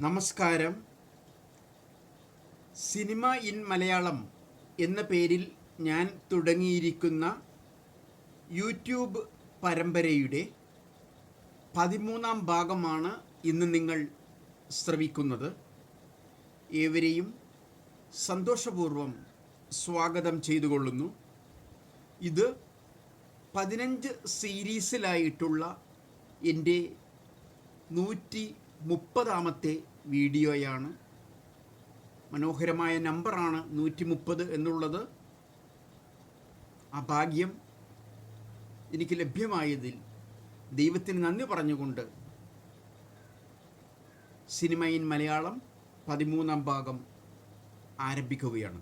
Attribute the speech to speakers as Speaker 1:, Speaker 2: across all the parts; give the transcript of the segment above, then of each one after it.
Speaker 1: നമസ്കാരം. Cinema in Malayalam എന്ന പേരിൽ ഞാൻ തുടങ്ങിയിരിക്കുന്ന യൂട്യൂബ് പരമ്പരയുടെ 13-ാം ഭാഗമാണ് ഇന്ന് നിങ്ങൾ ശ്രവിക്കുന്നത്. ഏവരെയും സന്തോഷപൂർവ്വം സ്വാഗതം ചെയ്തുകൊള്ളുന്നു. ഇത് 15 സീരീസിലായിട്ടുള്ള എൻ്റെ 130-ാമത്തെ വീഡിയോയാണ്. മനോഹരമായ നമ്പറാണ് 130 എന്നുള്ളത്. ആ ഭാഗ്യം എനിക്ക് ലഭ്യമായതിൽ ദൈവത്തിന് നന്ദി പറഞ്ഞുകൊണ്ട് സിനിമ ഇൻ മലയാളം 13-ാം ഭാഗം ആരംഭിക്കുകയാണ്.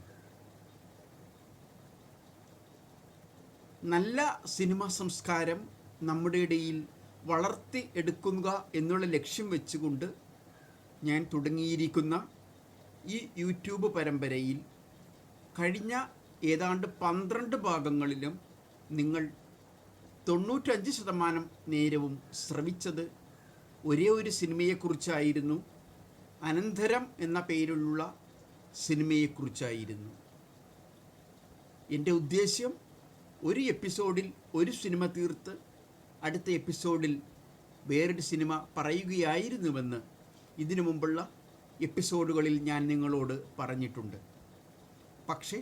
Speaker 1: നല്ല സിനിമ സംസ്കാരം നമ്മുടെ ഇടയിൽ വളർത്തി എടുക്കുക എന്നുള്ള ലക്ഷ്യം വെച്ചുകൊണ്ട് ഞാൻ തുടങ്ങിയിരിക്കുന്ന ഈ യൂട്യൂബ് പരമ്പരയിൽ കഴിഞ്ഞ ഏതാണ്ട് 12 ഭാഗങ്ങളിലും നിങ്ങൾ 95% നേരവും ശ്രവിച്ചത് ഒരേ ഒരു സിനിമയെക്കുറിച്ചായിരുന്നു. അനന്തരം എന്ന പേരിലുള്ള സിനിമയെക്കുറിച്ചായിരുന്നു. എൻ്റെ ഉദ്ദേശ്യം ഒരു എപ്പിസോഡിൽ ഒരു സിനിമ തീർത്ത് അടുത്ത എപ്പിസോഡിൽ വേറൊരു സിനിമ പറയുകയായിരുന്നുവെന്ന് ഇതിനു മുമ്പുള്ള എപ്പിസോഡുകളിൽ ഞാൻ നിങ്ങളോട് പറഞ്ഞിട്ടുണ്ട്. പക്ഷേ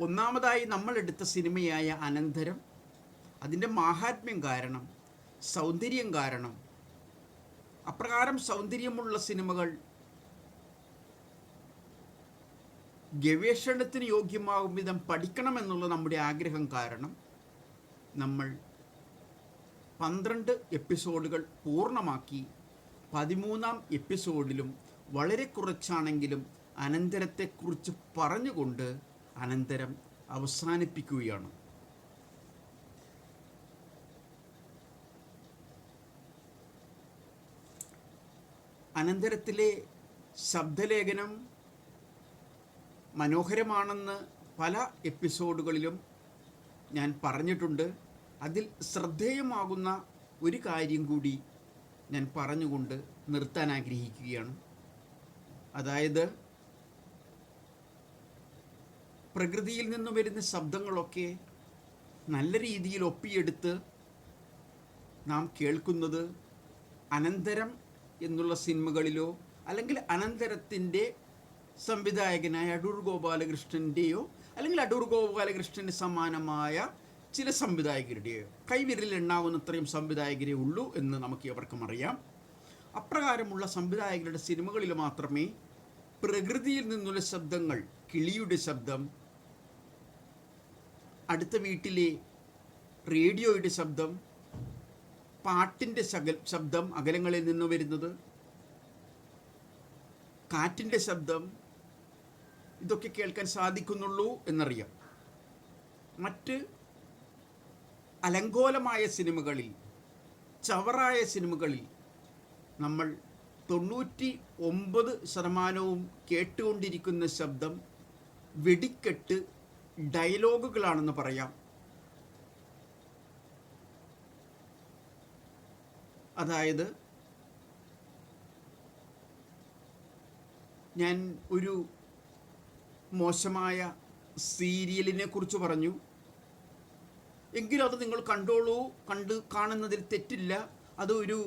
Speaker 1: ഒന്നാമതായി നമ്മളെടുത്ത സിനിമയായ അനന്തരം, അതിൻ്റെ മാഹാത്മ്യം കാരണം, സൗന്ദര്യം കാരണം, അപ്രകാരം സൗന്ദര്യമുള്ള സിനിമകൾ ഗവേഷണത്തിന് യോഗ്യമാകും വിധം പഠിക്കണമെന്നുള്ള നമ്മുടെ ആഗ്രഹം കാരണം നമ്മൾ 12 എപ്പിസോഡുകൾ പൂർണ്ണമാക്കി 13-ാം എപ്പിസോഡിലും വളരെ കുറച്ചാണെങ്കിലും അനന്തരത്തെക്കുറിച്ച് പറഞ്ഞുകൊണ്ട് അനന്തരം അവസാനിപ്പിക്കുകയാണ്. അനന്തരത്തിലെ ശബ്ദലേഖനം മനോഹരമാണെന്ന് പല എപ്പിസോഡുകളിലും ഞാൻ പറഞ്ഞിട്ടുണ്ട്. അതിൽ ശ്രദ്ധേയമാകുന്ന ഒരു കാര്യം കൂടി ഞാൻ പറഞ്ഞുകൊണ്ട് നിർത്താൻ ആഗ്രഹിക്കുകയാണ്. അതായത്, പ്രകൃതിയിൽ നിന്ന് വരുന്ന ശബ്ദങ്ങളൊക്കെ നല്ല രീതിയിൽ ഒപ്പിയെടുത്ത് നാം കേൾക്കുന്നത് അനന്തരം എന്നുള്ള സിനിമകളിലോ അല്ലെങ്കിൽ അനന്തരത്തിൻ്റെ സംവിധായകനായ അടൂർ ഗോപാലകൃഷ്ണൻ്റെയോ അല്ലെങ്കിൽ അടൂർ ഗോപാലകൃഷ്ണന് സമാനമായ ചില സംവിധായകരുടെയോ, കൈവിരലിൽ എണ്ണാവുന്നത്രയും സംവിധായകരേ ഉള്ളൂ എന്ന് നമുക്ക് എവർക്കും അറിയാം. അപ്രകാരമുള്ള സംവിധായകരുടെ സിനിമകളിൽ മാത്രമേ പ്രകൃതിയിൽ നിന്നുള്ള ശബ്ദങ്ങൾ, കിളിയുടെ ശബ്ദം, അടുത്ത വീട്ടിലെ റേഡിയോയുടെ ശബ്ദം, പാട്ടിൻ്റെ ശബ്ദം അകലങ്ങളിൽ നിന്ന് വരുന്നത്, കാറ്റിൻ്റെ ശബ്ദം, ഇതൊക്കെ കേൾക്കാൻ സാധിക്കുന്നുള്ളൂ എന്നറിയാം. മറ്റ് അലങ്കോലമായ സിനിമകളിൽ, ചവറായ സിനിമകളിൽ നമ്മൾ 99% കേട്ടുകൊണ്ടിരിക്കുന്ന ശബ്ദം വെടിക്കെട്ട് ഡയലോഗുകളാണെന്ന് പറയാം. അതായത്, ഞാൻ ഒരു മോശമായ സീരിയലിനെ കുറിച്ച് പറഞ്ഞു. എങ്കിലും അത് നിങ്ങൾ കണ്ടോളൂ, കാണുന്നതിൽ തെറ്റില്ല. അത് ഒരു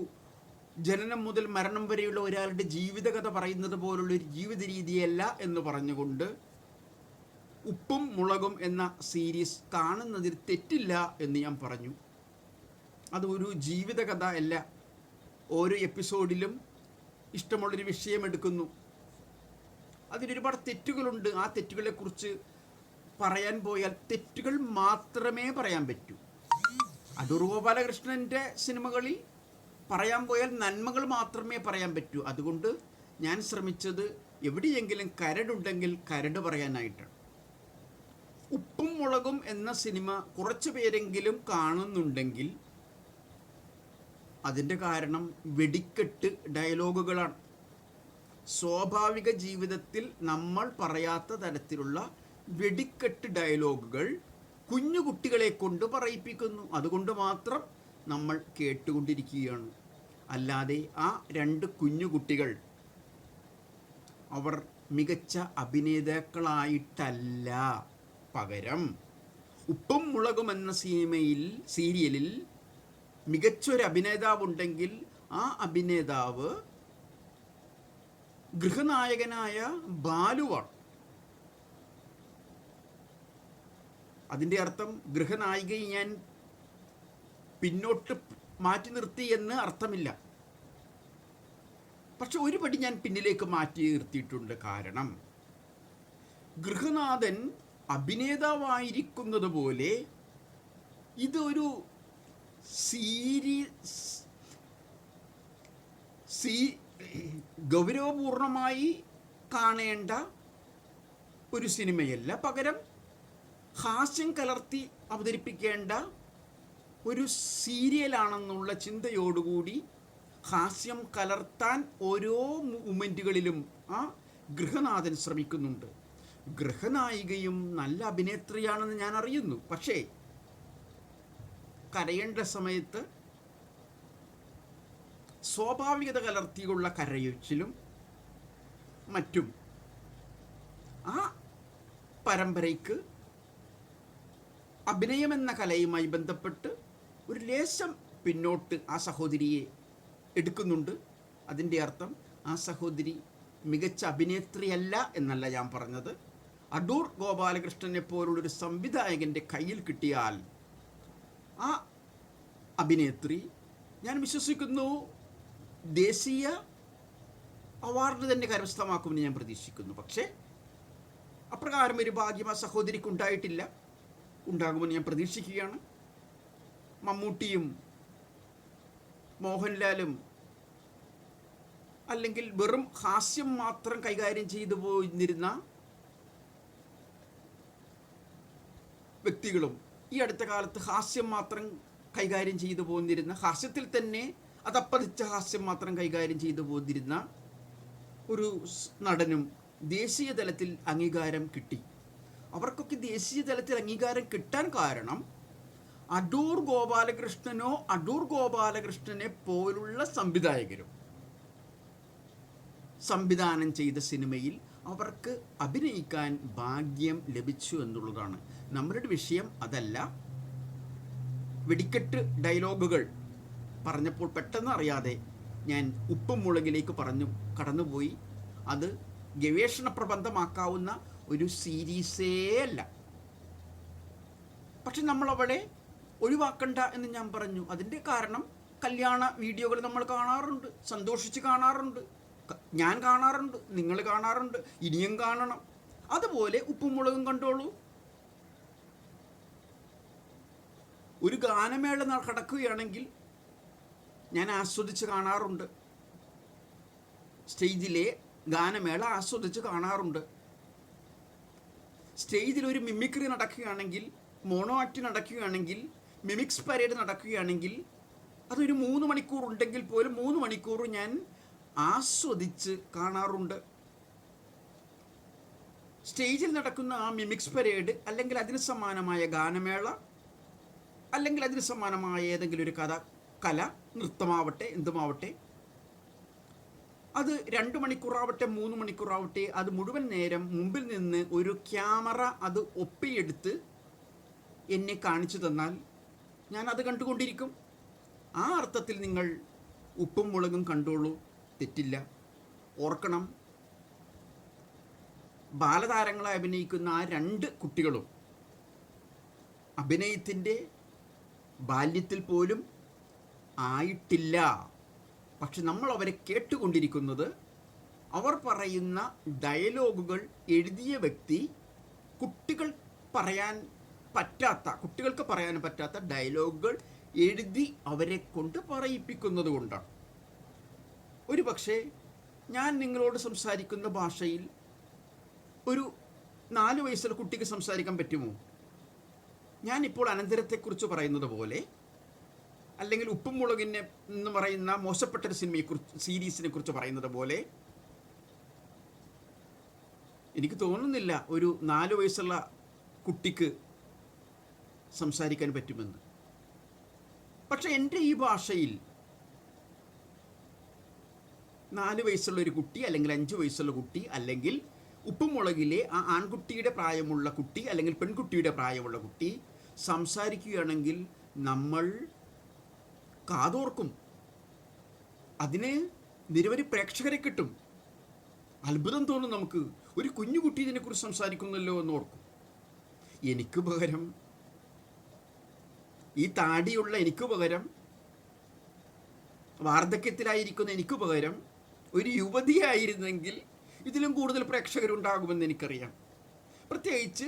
Speaker 1: ജനനം മുതൽ മരണം വരെയുള്ള ഒരാളുടെ ജീവിതകഥ പറയുന്നത് പോലുള്ളൊരു ജീവിത രീതിയല്ല എന്ന് പറഞ്ഞുകൊണ്ട് ഉപ്പും മുളകും എന്ന സീരീസ് കാണുന്നതിൽ തെറ്റില്ല എന്ന് ഞാൻ പറഞ്ഞു. അത് ഒരു ജീവിതകഥ അല്ല. ഓരോ എപ്പിസോഡിലും ഇഷ്ടമുള്ളൊരു വിഷയം എടുക്കുന്നു. അതിലൊരുപാട് തെറ്റുകളുണ്ട്. ആ തെറ്റുകളെക്കുറിച്ച് പറയാൻ പോയാൽ തെറ്റുകൾ മാത്രമേ പറയാൻ പറ്റൂ. അടൂർ ഗോപാലകൃഷ്ണൻ്റെ സിനിമകളിൽ പറയാൻ പോയാൽ നന്മകൾ മാത്രമേ പറയാൻ പറ്റൂ. അതുകൊണ്ട് ഞാൻ ശ്രമിച്ചത് എവിടെയെങ്കിലും കരടുണ്ടെങ്കിൽ കരട് പറയാനായിട്ടാണ്. ഉപ്പും മുളകും എന്ന സിനിമ കുറച്ച് പേരെങ്കിലും കാണുന്നുണ്ടെങ്കിൽ അതിൻ്റെ കാരണം വെടിക്കെട്ട് ഡയലോഗുകളാണ്. സ്വാഭാവിക ജീവിതത്തിൽ നമ്മൾ പറയാത്ത തരത്തിലുള്ള വെടിക്കെട്ട് ഡയലോഗുകൾ കുഞ്ഞു കുട്ടികളെ കൊണ്ട് പറയിപ്പിക്കുന്നു. അതുകൊണ്ട് മാത്രം നമ്മൾ കേട്ടുകൊണ്ടിരിക്കുകയാണ്. അല്ലാതെ ആ രണ്ട് കുഞ്ഞു കുട്ടികൾ അവർ മികച്ച അഭിനേതാക്കളായിട്ടല്ല, പകരം ഉപ്പും മുളകും എന്ന സീരിയലിൽ മികച്ചൊരു അഭിനേതാവുണ്ടെങ്കിൽ ആ അഭിനേതാവ് ഗൃഹനായകനായ ബാലുവാണ്. അതിൻ്റെ അർത്ഥം ഗൃഹനായികയെ ഞാൻ പിന്നോട്ട് മാറ്റി നിർത്തി എന്ന് അർത്ഥമില്ല. പക്ഷെ ഒരു പടി ഞാൻ പിന്നിലേക്ക് മാറ്റി നിർത്തിയിട്ടുണ്ട്. കാരണം ഗൃഹനാഥൻ അഭിനേതാവായിരിക്കുന്നത് പോലെ ഇതൊരു ഗൗരവപൂർണമായി കാണേണ്ട ഒരു സിനിമയല്ല, പകരം ഹാസ്യം കലർത്തി അവതരിപ്പിക്കേണ്ട ഒരു സീരിയലാണെന്നുള്ള ചിന്തയോടുകൂടി ഹാസ്യം കലർത്താൻ ഓരോ മൊമെൻറ്റുകളിലും ആ ഗൃഹനാഥൻ ശ്രമിക്കുന്നുണ്ട്. ഗൃഹനായികയും നല്ല അഭിനേത്രിയാണെന്ന് ഞാൻ അറിയുന്നു. പക്ഷേ കരയേണ്ട സമയത്ത് സ്വാഭാവികത കലർത്തിയുള്ള കരയൊച്ചിലും മറ്റും ആ പരമ്പരയ്ക്ക് അഭിനയമെന്ന കലയുമായി ബന്ധപ്പെട്ട് ഒരു ലേശം പിന്നോട്ട് ആ സഹോദരിയെ എടുക്കുന്നുണ്ട്. അതിൻ്റെ അർത്ഥം ആ സഹോദരി മികച്ച അഭിനേത്രിയല്ല എന്നല്ല ഞാൻ പറഞ്ഞത്. അടൂർ ഗോപാലകൃഷ്ണനെ പോലുള്ളൊരു സംവിധായകൻ്റെ കയ്യിൽ കിട്ടിയാൽ ആ അഭിനേത്രി, ഞാൻ വിശ്വസിക്കുന്നു, ദേശീയ അവാർഡ് തന്നെ കരസ്ഥമാക്കുമെന്ന് ഞാൻ പ്രതീക്ഷിക്കുന്നു. പക്ഷേ അപ്രകാരം ഒരു ഭാഗ്യം ആ സഹോദരിക്ക് ഉണ്ടായിട്ടില്ല. ഉണ്ടാകുമെന്ന് ഞാൻ പ്രതീക്ഷിക്കുകയാണ്. മമ്മൂട്ടിയും മോഹൻലാലും അല്ലെങ്കിൽ വെറും ഹാസ്യം മാത്രം കൈകാര്യം ചെയ്തു പോയിരുന്ന വ്യക്തികളും ഈ അടുത്ത കാലത്ത് ഹാസ്യം മാത്രം കൈകാര്യം ചെയ്തു പോന്നിരുന്ന, ഹാസ്യത്തിൽ തന്നെ അതപ്പതിച്ച ഹാസ്യം മാത്രം കൈകാര്യം ചെയ്തു പോന്നിരുന്ന ഒരു നടനും ദേശീയ തലത്തിൽ അംഗീകാരം കിട്ടി. അവർക്കൊക്കെ ദേശീയ തലത്തിൽ അംഗീകാരം കിട്ടാൻ കാരണം അടൂർ ഗോപാലകൃഷ്ണനോ അടൂർ ഗോപാലകൃഷ്ണനെ പോലുള്ള സംവിധായകരും സംവിധാനം ചെയ്ത സിനിമയിൽ അവർക്ക് അഭിനയിക്കാൻ ഭാഗ്യം ലഭിച്ചു എന്നുള്ളതാണ്. നമ്മളുടെ വിഷയം അതല്ല. വെടിക്കെട്ട് ഡയലോഗുകൾ പറഞ്ഞപ്പോൾ പെട്ടെന്ന് അറിയാതെ ഞാൻ ഉപ്പും മുളകിലേക്ക് കടന്നുപോയി. അത് ഗവേഷണ പ്രബന്ധമാക്കാവുന്ന ഒരു സീരീസേ അല്ല. പക്ഷെ നമ്മളവളെ ഒഴിവാക്കണ്ട എന്ന് ഞാൻ പറഞ്ഞു. അതിൻ്റെ കാരണം കല്യാണ വീഡിയോകൾ നമ്മൾ കാണാറുണ്ട്, സന്തോഷിച്ച് കാണാറുണ്ട്, ഞാൻ കാണാറുണ്ട്, നിങ്ങൾ കാണാറുണ്ട്, ഇനിയും കാണണം. അതുപോലെ ഉപ്പും മുളകും കണ്ടോളൂ. ഒരു ഗാനമേള നടക്കുകയാണെങ്കിൽ ഞാൻ ആസ്വദിച്ച് കാണാറുണ്ട്. സ്റ്റേജിലെ ഗാനമേള ആസ്വദിച്ച് കാണാറുണ്ട്. സ്റ്റേജിൽ ഒരു മിമിക്രി നടക്കുകയാണെങ്കിൽ, മോണോ ആക്ട് നടക്കുകയാണെങ്കിൽ, മിമിക്സ് പരേഡ് നടക്കുകയാണെങ്കിൽ അതൊരു 3 മണിക്കൂർ ഉണ്ടെങ്കിൽ പോലും 3 മണിക്കൂർ ഞാൻ ആസ്വദിച്ച് കാണാറുണ്ട്. സ്റ്റേജിൽ നടക്കുന്ന ആ മിമിക്സ് പരേഡ് അല്ലെങ്കിൽ അതിന് സമാനമായ ഗാനമേള അല്ലെങ്കിൽ അതിന് സമാനമായ ഏതെങ്കിലും ഒരു കല, നൃത്തമാവട്ടെ, എന്തുമാവട്ടെ, അത് 2 മണിക്കൂറാവട്ടെ 3 മണിക്കൂറാവട്ടെ, അത് മുഴുവൻ നേരം മുമ്പിൽ നിന്ന് ഒരു ക്യാമറ അത് ഒപ്പിയെടുത്ത് എന്നെ കാണിച്ചു തന്നാൽ ഞാൻ അത് കണ്ടുകൊണ്ടിരിക്കും. ആ അർത്ഥത്തിൽ നിങ്ങൾ ഉപ്പും മുളകും കണ്ടോളൂ, തെറ്റില്ല. ഓർക്കണം, ബാലതാരങ്ങളെ അഭിനയിക്കുന്ന ആ 2 കുട്ടികളും അഭിനയത്തിൻ്റെ ബാല്യത്തിൽ പോലും ആയിട്ടില്ല. പക്ഷെ നമ്മൾ അവരെ കേട്ടുകൊണ്ടിരിക്കുന്നത് അവർ പറയുന്ന ഡയലോഗുകൾ എഴുതിയ വ്യക്തി കുട്ടികൾക്ക് പറയാൻ പറ്റാത്ത ഡയലോഗുകൾ എഴുതി അവരെ കൊണ്ട് പറയിപ്പിക്കുന്നത് കൊണ്ടാണ്. ഒരു പക്ഷേ ഞാൻ നിങ്ങളോട് സംസാരിക്കുന്ന ഭാഷയിൽ ഒരു 4 വയസ്സുള്ള കുട്ടിക്ക് സംസാരിക്കാൻ പറ്റുമോ? ഞാനിപ്പോൾ അനന്തരത്തെക്കുറിച്ച് പറയുന്നത് പോലെ, അല്ലെങ്കിൽ ഉപ്പും മുളകിനെ എന്ന് പറയുന്ന മോശപ്പെട്ടൊരു സീരീസിനെ കുറിച്ച് പറയുന്നത് പോലെ എനിക്ക് തോന്നുന്നില്ല ഒരു 4 വയസ്സുള്ള കുട്ടിക്ക് സംസാരിക്കാൻ പറ്റുമെന്ന്. പക്ഷെ എൻ്റെ ഈ ഭാഷയിൽ 4 വയസ്സുള്ള ഒരു കുട്ടി അല്ലെങ്കിൽ 5 വയസ്സുള്ള കുട്ടി അല്ലെങ്കിൽ ഉപ്പുമുളകിലെ ആ ആൺകുട്ടിയുടെ പ്രായമുള്ള കുട്ടി അല്ലെങ്കിൽ പെൺകുട്ടിയുടെ പ്രായമുള്ള കുട്ടി സംസാരിക്കുകയാണെങ്കിൽ നമ്മൾ കാതോർക്കും. അതിന് നിരവധി പ്രേക്ഷകരെ കിട്ടും. അത്ഭുതം തോന്നും നമുക്ക്. ഒരു കുഞ്ഞുകുട്ടി ഇതിനെക്കുറിച്ച് സംസാരിക്കുന്നല്ലോ എന്ന് ഓർക്കും. എനിക്ക് പകരം, ഈ താടിയുള്ള എനിക്ക് പകരം, വാർദ്ധക്യത്തിലായിരിക്കുന്ന എനിക്ക് പകരം ഒരു യുവതിയായിരുന്നെങ്കിൽ ഇതിലും കൂടുതൽ പ്രേക്ഷകരുണ്ടാകുമെന്ന് എനിക്കറിയാം. പ്രത്യേകിച്ച്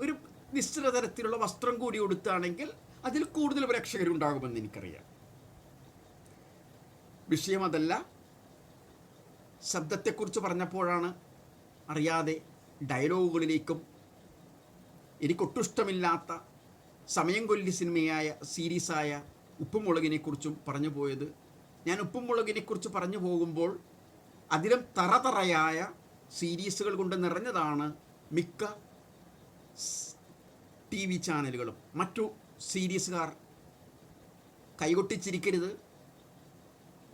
Speaker 1: ഒരു നിശ്ചിത തരത്തിലുള്ള വസ്ത്രം കൂടി കൊടുത്താണെങ്കിൽ അതിൽ കൂടുതൽ പ്രേക്ഷകരുണ്ടാകുമെന്ന് എനിക്കറിയാം. വിഷയം അതല്ല. ശബ്ദത്തെക്കുറിച്ച് പറഞ്ഞപ്പോഴാണ് അറിയാതെ ഡയലോഗുകളിലേക്കും എനിക്കൊട്ടുഷ്ടമില്ലാത്ത സമയം കൊല്ലി സിനിമയായ സീരീസായ ഉപ്പുമുളകിനെക്കുറിച്ചും പറഞ്ഞു പോയത്. ഞാൻ ഉപ്പുമുളകിനെക്കുറിച്ച് പറഞ്ഞു പോകുമ്പോൾ അതിലും തറതറയായ സീരീസുകൾ കൊണ്ട് നിറഞ്ഞതാണ് മിക്ക TV ചാനലുകളും. മറ്റു സീരീസുകാർ കൈകൊട്ടിച്ചിരിക്കരുത്.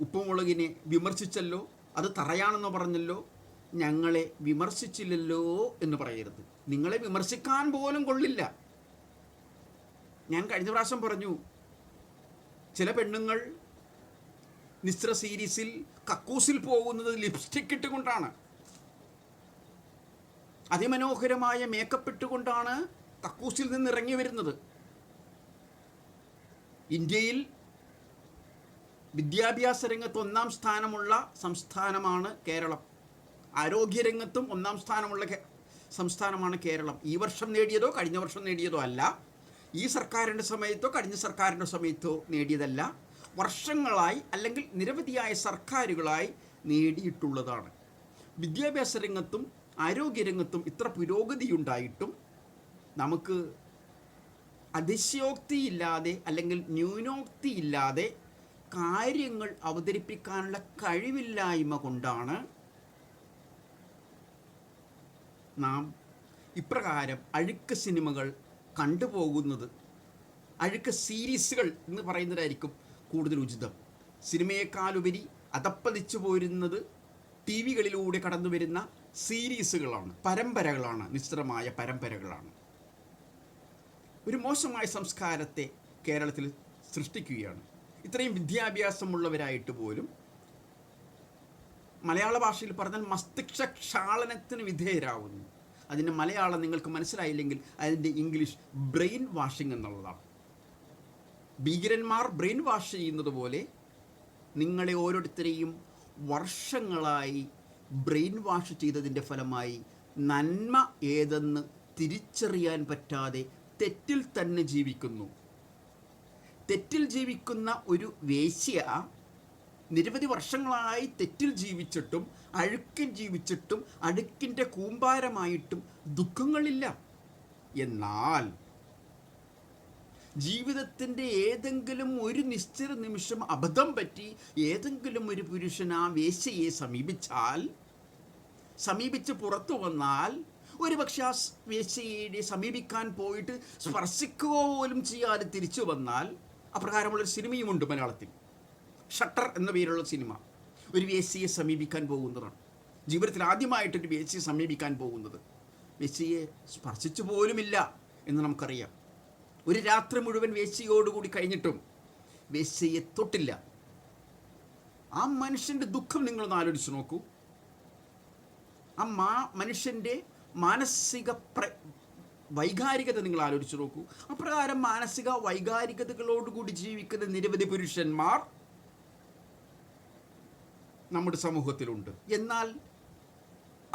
Speaker 1: ഉപ്പുമുളകിനെ വിമർശിച്ചല്ലോ, അത് തറയാണെന്ന് പറഞ്ഞല്ലോ, ഞങ്ങളെ വിമർശിച്ചില്ലല്ലോ എന്ന് പറയരുത്. നിങ്ങളെ വിമർശിക്കാൻ പോലും കൊള്ളില്ല. ഞാൻ കഴിഞ്ഞ പ്രാവശ്യം പറഞ്ഞു, ചില പെണ്ണുങ്ങൾ നിസ്ര സീരീസിൽ കക്കൂസിൽ പോകുന്നത് ലിപ്സ്റ്റിക് ഇട്ടുകൊണ്ടാണ്. അതിമനോഹരമായ മേക്കപ്പ് ഇട്ടുകൊണ്ടാണ് കക്കൂസിൽ നിന്ന് ഇറങ്ങി വരുന്നത്. ഇന്ത്യയിൽ വിദ്യാഭ്യാസ രംഗത്ത് 1-ാം സ്ഥാനമുള്ള സംസ്ഥാനമാണ് കേരളം. ആരോഗ്യരംഗത്തും 1-ാം സ്ഥാനമുള്ള സംസ്ഥാനമാണ് കേരളം. ഈ വർഷം നേടിയതോ കഴിഞ്ഞ വർഷം നേടിയതോ അല്ല. ഈ സർക്കാരിൻ്റെ സമയത്തോ കഴിഞ്ഞ സർക്കാരിൻ്റെ സമയത്തോ നേടിയതല്ല. വർഷങ്ങളായി അല്ലെങ്കിൽ നിരവധിയായ സർക്കാരുകളായി നേടിയിട്ടുള്ളതാണ്. വിദ്യാഭ്യാസ രംഗത്തും ആരോഗ്യരംഗത്തും ഇത്ര പുരോഗതിയുണ്ടായിട്ടും നമുക്ക് അതിശയോക്തിയില്ലാതെ അല്ലെങ്കിൽ ന്യൂനോക്തിയില്ലാതെ കാര്യങ്ങൾ അവതരിപ്പിക്കാനുള്ള കഴിവില്ലായ്മ കൊണ്ടാണ് നാം ഇപ്രകാരം അഴുക്ക് സിനിമകൾ കണ്ടുപോകുന്നത്. അഴുക്ക് സീരീസുകൾ എന്ന് പറയുന്നതായിരിക്കും കൂടുതൽ ഉചിതം. സിനിമയെക്കാളുപരി അതപ്പതിച്ചു പോരുന്നത് TV കളിലൂടെ കടന്നു വരുന്ന സീരീസുകളാണ്, പരമ്പരകളാണ്, നിശ്ചിതമായ പരമ്പരകളാണ്. ഒരു മോശമായ സംസ്കാരത്തെ കേരളത്തിൽ സൃഷ്ടിക്കുകയാണ്. ഇത്രയും വിദ്യാഭ്യാസമുള്ളവരായിട്ട് പോലും മലയാള ഭാഷയിൽ പറഞ്ഞാൽ മസ്തിഷ്ക ക്ഷാളനത്തിന് വിധേയരാകുന്നു. അതിൻ്റെ മലയാളം നിങ്ങൾക്ക് മനസ്സിലായില്ലെങ്കിൽ അതിൻ്റെ ഇംഗ്ലീഷ് ബ്രെയിൻ വാഷിംഗ് എന്നുള്ളതാണ്. ഭീകരന്മാർ ബ്രെയിൻ വാഷ് ചെയ്യുന്നത് പോലെ നിങ്ങളെ ഓരോരുത്തരെയും വർഷങ്ങളായി ബ്രെയിൻ വാഷ് ചെയ്തതിൻ്റെ ഫലമായി നന്മ ഏതെന്ന് തിരിച്ചറിയാൻ പറ്റാതെ തെറ്റിൽ തന്നെ ജീവിക്കുന്നു. തെറ്റിൽ ജീവിക്കുന്ന ഒരു വേശ്യ നിരവധി വർഷങ്ങളായി തെറ്റിൽ ജീവിച്ചിട്ടും അഴുക്കിൽ ജീവിച്ചിട്ടും അഴുക്കിൻ്റെ കൂമ്പാരമായിട്ടും ദുഃഖങ്ങളില്ല. എന്നാൽ ജീവിതത്തിൻ്റെ ഏതെങ്കിലും ഒരു നിശ്ചിത നിമിഷം അബദ്ധം പറ്റി ഏതെങ്കിലും ഒരു പുരുഷൻ ആ വേശ്യയെ സമീപിച്ച് പുറത്തു വന്നാൽ, ഒരുപക്ഷെ ആ വേശ്യയെ സമീപിക്കാൻ പോയിട്ട് സ്പർശിക്കുക പോലും ചെയ്യാതെ തിരിച്ചു വന്നാൽ, അപ്രകാരമുള്ളൊരു സിനിമയുമുണ്ട് മലയാളത്തിൽ. ഷട്ടർ എന്ന പേരുള്ള സിനിമ ഒരു വേശ്യയെ സമീപിക്കാൻ പോകുന്നതാണ്. ജീവിതത്തിൽ ആദ്യമായിട്ടൊരു വേശ്യയെ സമീപിക്കാൻ പോകുന്നത്. വേശ്യയെ സ്പർശിച്ചു പോലുമില്ല എന്ന് നമുക്കറിയാം. ഒരു രാത്രി മുഴുവൻ വേശ്യയോടുകൂടി കഴിഞ്ഞിട്ടും വേശ്യയെ തൊട്ടില്ല. ആ മനുഷ്യൻ്റെ ദുഃഖം നിങ്ങളൊന്ന് ആലോചിച്ച് നോക്കൂ. ആ മനുഷ്യൻ്റെ മാനസിക വൈകാരികത നിങ്ങൾ ആലോചിച്ച് നോക്കൂ. അപ്രകാരം മാനസിക വൈകാരികതകളോടുകൂടി ജീവിക്കുന്ന നിരവധി പുരുഷന്മാർ നമ്മുടെ സമൂഹത്തിലുണ്ട്. എന്നാൽ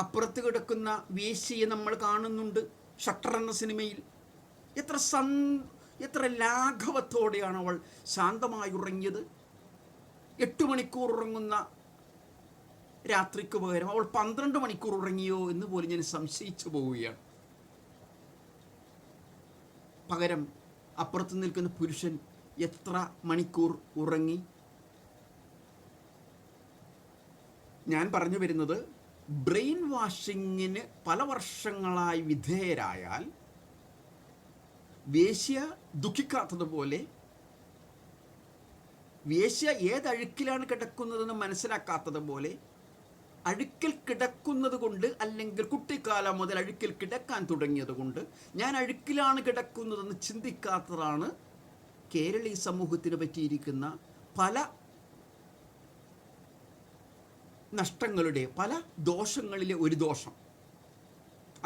Speaker 1: അപ്പുറത്ത് കിടക്കുന്ന വേശ്യയെ നമ്മൾ കാണുന്നുണ്ട് ഷട്ടർ എന്ന സിനിമയിൽ. എത്ര ലാഘവത്തോടെയാണ് അവൾ ശാന്തമായി ഉറങ്ങിയത്. 8 മണിക്കൂർ ഉറങ്ങുന്ന രാത്രിക്ക് പകരം അവൾ 12 മണിക്കൂർ ഉറങ്ങിയോ എന്ന് പോലും ഞാൻ സംശയിച്ചു പോവുകയാണ്. പകരം അപ്പുറത്ത് നിൽക്കുന്ന പുരുഷൻ എത്ര മണിക്കൂർ ഉറങ്ങി? ഞാൻ പറഞ്ഞു വരുന്നത്, ബ്രെയിൻ വാഷിങ്ങിന് പല വർഷങ്ങളായി വിധേയരായാൽ വേശ്യ ദുഃഖിക്കാത്തതുപോലെ വേശ്യ ഏതഴുക്കിലാണ് കിടക്കുന്നതെന്ന് മനസ്സിലാക്കാത്തത് പോലെ അഴുക്കിൽ കിടക്കുന്നത് കൊണ്ട്, അല്ലെങ്കിൽ കുട്ടിക്കാലം മുതൽ അഴുക്കിൽ കിടക്കാൻ തുടങ്ങിയത് കൊണ്ട് ഞാൻ അഴുക്കിലാണ് കിടക്കുന്നതെന്ന് ചിന്തിക്കാത്തതാണ് കേരളീയ സമൂഹത്തിന് പറ്റിയിരിക്കുന്ന പല നഷ്ടങ്ങളുടെ, പല ദോഷങ്ങളിലെ ഒരു ദോഷം.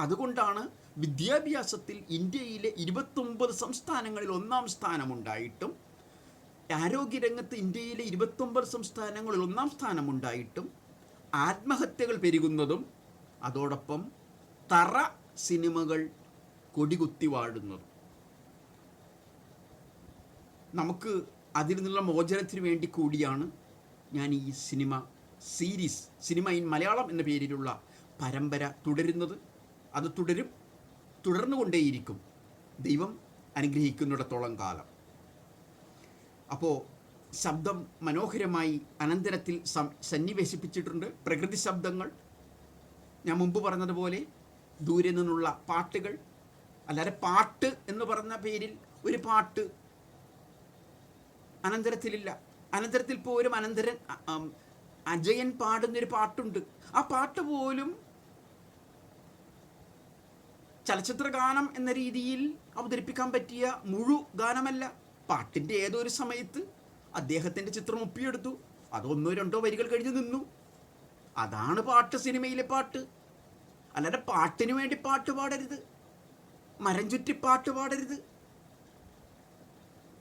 Speaker 1: അതുകൊണ്ടാണ് വിദ്യാഭ്യാസത്തിൽ ഇന്ത്യയിലെ 29 സംസ്ഥാനങ്ങളിൽ 1-ാം സ്ഥാനമുണ്ടായിട്ടും, ആരോഗ്യരംഗത്ത് ഇന്ത്യയിലെ 29 സംസ്ഥാനങ്ങളിൽ 1-ാം സ്ഥാനമുണ്ടായിട്ടും ആത്മഹത്യകൾ പെരുകുന്നതും അതോടൊപ്പം തറ സിനിമകൾ കൊടികുത്തി വാഴുന്നതും. നമുക്ക് അതിൽ നിന്നുള്ള മോചനത്തിന് വേണ്ടി കൂടിയാണ് ഞാൻ ഈ സീരീസ് സിനിമ ഇൻ മലയാളം എന്ന പേരിലുള്ള പരമ്പര തുടരുന്നത്. അത് തുടർന്നുകൊണ്ടേയിരിക്കും, ദൈവം അനുഗ്രഹിക്കുന്നിടത്തോളം കാലം. അപ്പോൾ ശബ്ദം മനോഹരമായി അനന്തരത്തിൽ സന്നിവേശിപ്പിച്ചിട്ടുണ്ട്. പ്രകൃതി ശബ്ദങ്ങൾ, ഞാൻ മുമ്പ് പറഞ്ഞതുപോലെ ദൂരെ നിന്നുള്ള പാട്ടുകൾ, അല്ലാതെ പാട്ട് എന്ന് പറഞ്ഞ പേരിൽ ഒരു പാട്ട് അനന്തരത്തിലില്ല. അനന്തരത്തിൽ പോലും അജയൻ പാടുന്നൊരു പാട്ടുണ്ട്. ആ പാട്ട് പോലും ചലച്ചിത്ര ഗാനം എന്ന രീതിയിൽ അവതരിപ്പിക്കാൻ പറ്റിയ ഗാനമല്ല. പാട്ടിൻ്റെ ഏതോ ഒരു സമയത്ത് അദ്ദേഹത്തിൻ്റെ ചിത്രം ഒപ്പിയെടുത്തു, അത് 1-2 വരികൾ കഴിഞ്ഞ് നിന്നു. അതാണ് പാട്ട്, സിനിമയിലെ പാട്ട്. അല്ലാതെ പാട്ടിന് വേണ്ടി പാട്ട് പാടരുത്, മരം ചുറ്റി പാട്ട് പാടരുത്.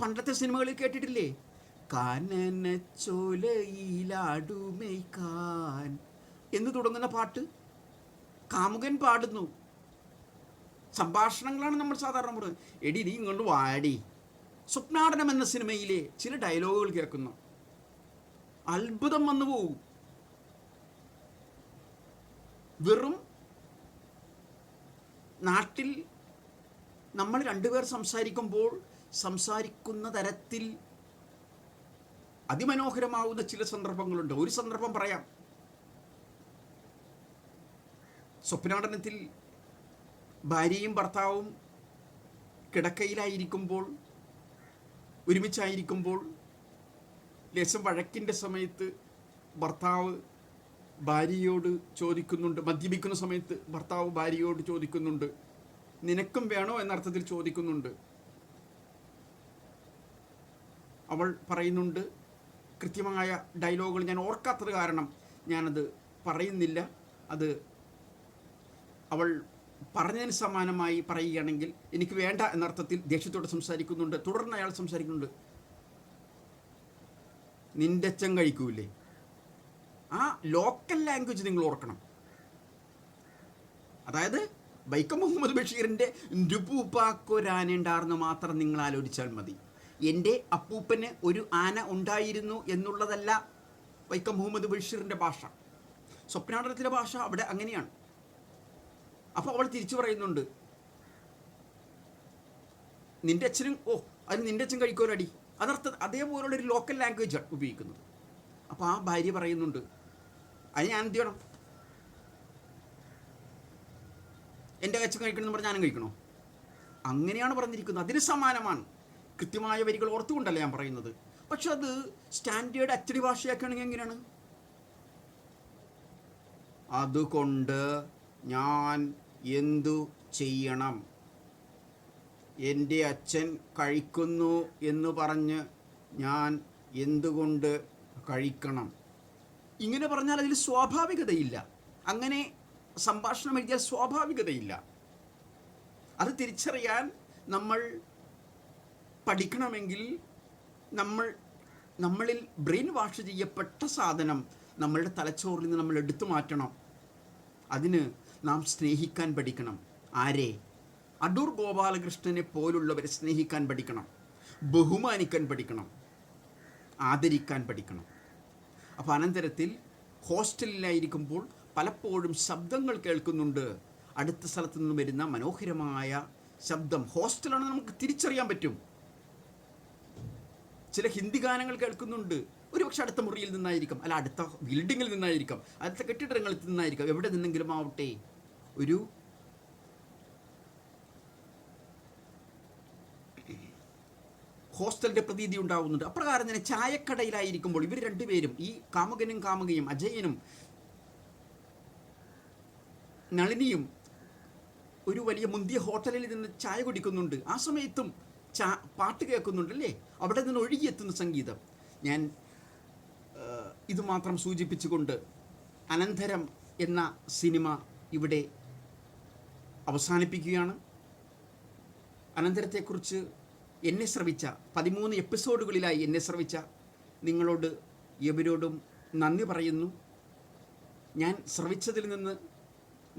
Speaker 1: പണ്ടത്തെ സിനിമകളിൽ കേട്ടിട്ടില്ലേ, കാനനച്ചോലയിലാടുമേക്കാൻ എന്ന് തുടങ്ങുന്ന പാട്ട് കാമുകൻ പാടുന്നു. സംഭാഷണങ്ങളാണ് നമ്മൾ സാധാരണ പറയുന്നത്. എടി നീ ഇങ്ങോട്ട് വാടി. സ്വപ്നാടനം എന്ന സിനിമയിലെ ചില ഡയലോഗുകൾ കേൾക്കുന്നു, അത്ഭുതം വന്നു പോകും. വെറും നാട്ടിൽ നമ്മൾ 2 പേർ സംസാരിക്കുന്ന തരത്തിൽ അതിമനോഹരമാവുന്ന ചില സന്ദർഭങ്ങളുണ്ട്. ഒരു സന്ദർഭം പറയാം. സ്വപ്നാടനത്തിൽ ഭാര്യയും ഭർത്താവും കിടക്കയിലായിരിക്കുമ്പോൾ, ഒരുമിച്ചായിരിക്കുമ്പോൾ, ലേശം വഴക്കിൻ്റെ സമയത്ത് ഭർത്താവ് ഭാര്യയോട് ചോദിക്കുന്നുണ്ട്, മദ്യപിക്കുന്ന സമയത്ത് ഭർത്താവ് ഭാര്യയോട് ചോദിക്കുന്നുണ്ട്, നിനക്കും വേണോ എന്നർത്ഥത്തിൽ ചോദിക്കുന്നുണ്ട്. അവൾ പറയുന്നുണ്ട്, കൃത്യമായ ഡയലോഗുകൾ ഞാൻ ഓർക്കാത്തത് കാരണം ഞാനത് പറയുന്നില്ല. അത് അവൾ പറഞ്ഞതിന് സമാനമായി പറയുകയാണെങ്കിൽ എനിക്ക് വേണ്ട എന്നർത്ഥത്തിൽ ദേഷ്യത്തോടെ സംസാരിക്കുന്നുണ്ട്. തുടർന്ന് അയാൾ സംസാരിക്കുന്നുണ്ട്, നിന്റെ അച്ഛൻ കഴിക്കൂലേ. ആ ലോക്കൽ ലാംഗ്വേജ് നിങ്ങൾ ഓർക്കണം. അതായത് വൈക്കം മുഹമ്മദ് ബഷീറിൻ്റെ രുപൂപ്പാക്കൊരാനുണ്ടാർന്ന് മാത്രം നിങ്ങൾ ആലോചിച്ചാൽ മതി. എൻ്റെ അപ്പൂപ്പന് ഒരു ആന ഉണ്ടായിരുന്നു എന്നുള്ളതല്ല വൈക്കം മുഹമ്മദ് ബഷീറിൻ്റെ ഭാഷ. സ്വപ്നാടനത്തിലെ ഭാഷ അവിടെ അങ്ങനെയാണ്. അപ്പോൾ അവൾ തിരിച്ചു പറയുന്നുണ്ട്, നിൻ്റെ അച്ഛനും അതിന് നിൻ്റെ അച്ഛൻ കഴിക്കുമല്ലോ. അതർത്ഥം അതേപോലുള്ളൊരു ലോക്കൽ ലാംഗ്വേജാണ് ഉപയോഗിക്കുന്നത്. അപ്പോൾ ആ ഭാര്യ പറയുന്നുണ്ട്, അത് ഞാൻ എന്ത് ചെയ്യണം, എൻ്റെ അച്ഛൻ കഴിക്കണമെന്ന് പറഞ്ഞാൽ ഞാനും കഴിക്കണോ? അങ്ങനെയാണ് പറഞ്ഞിരിക്കുന്നത്. അതിന് സമാനമാണ്. കൃത്യമായ വരികൾ ഓർത്തുകൊണ്ടല്ല ഞാൻ പറയുന്നത്. പക്ഷെ അത് സ്റ്റാൻഡേർഡ് അച്ചടി ഭാഷയാക്കുകയാണെങ്കിൽ എങ്ങനെയാണ്? അതുകൊണ്ട് ഞാൻ എന്തു ചെയ്യണം? എൻ്റെ അച്ഛൻ കഴിക്കുന്നു എന്ന് പറഞ്ഞ് ഞാൻ എന്തുകൊണ്ട് കഴിക്കണം? ഇങ്ങനെ പറഞ്ഞാൽ അതിൽ സ്വാഭാവികതയില്ല. അങ്ങനെ സംഭാഷണം എഴുതിയാൽ സ്വാഭാവികതയില്ല. അത് തിരിച്ചറിയാൻ നമ്മൾ പഠിക്കണമെങ്കിൽ നമ്മളിൽ ബ്രെയിൻ വാഷ് ചെയ്യപ്പെട്ട സാധനം നമ്മളുടെ തലച്ചോറിൽ നിന്ന് നമ്മൾ എടുത്തു മാറ്റണം. അതിന് നാം സ്നേഹിക്കാൻ പഠിക്കണം. ആരെ? അടൂർ ഗോപാലകൃഷ്ണനെ പോലുള്ളവരെ സ്നേഹിക്കാൻ പഠിക്കണം, ബഹുമാനിക്കാൻ പഠിക്കണം, ആദരിക്കാൻ പഠിക്കണം. അപ്പോൾ അനന്തരത്തിൽ ഹോസ്റ്റലിലായിരിക്കുമ്പോൾ പലപ്പോഴും ശബ്ദങ്ങൾ കേൾക്കുന്നുണ്ട്. അടുത്ത സ്ഥലത്തു നിന്ന് വരുന്ന മനോഹരമായ ശബ്ദം ഹോസ്റ്റലാണെന്ന് നമുക്ക് തിരിച്ചറിയാൻ പറ്റും. ചില ഹിന്ദി ഗാനങ്ങൾ കേൾക്കുന്നുണ്ട്. ഒരുപക്ഷെ അടുത്ത മുറിയിൽ നിന്നായിരിക്കും, അല്ല അടുത്ത ബിൽഡിങ്ങിൽ നിന്നായിരിക്കും, അടുത്ത കെട്ടിടങ്ങളിൽ നിന്നായിരിക്കും, എവിടെ നിന്നെങ്കിലും ആവട്ടെ. ഒരു ഹോസ്റ്റലിൻ്റെ പ്രതീതി ഉണ്ടാവുന്നുണ്ട്. അപ്രകാരം തന്നെ ചായക്കടയിലായിരിക്കുമ്പോൾ ഇവർ രണ്ടുപേരും, ഈ കാമുകനും കാമുകയും, അജയനും നളിനിയും ഒരു വലിയ മുന്തിയ ഹോട്ടലിൽ നിന്ന് ചായ കുടിക്കുന്നുണ്ട്. ആ സമയത്തും പാട്ട് കേൾക്കുന്നുണ്ടല്ലേ, അവിടെ നിന്ന് ഒഴുകിയെത്തുന്ന സംഗീതം. ഞാൻ ഇത് മാത്രം സൂചിപ്പിച്ചുകൊണ്ട് അനന്തരം എന്ന സിനിമ ഇവിടെ അവസാനിപ്പിക്കുകയാണ്. അനന്തരത്തെക്കുറിച്ച് എന്നെ ശ്രവിച്ച 13 എപ്പിസോഡുകളിലായി എന്നെ ശ്രവിച്ച നിങ്ങളോട് എവരോടും നന്ദി പറയുന്നു. ഞാൻ ശ്രവിച്ചതിൽ നിന്ന്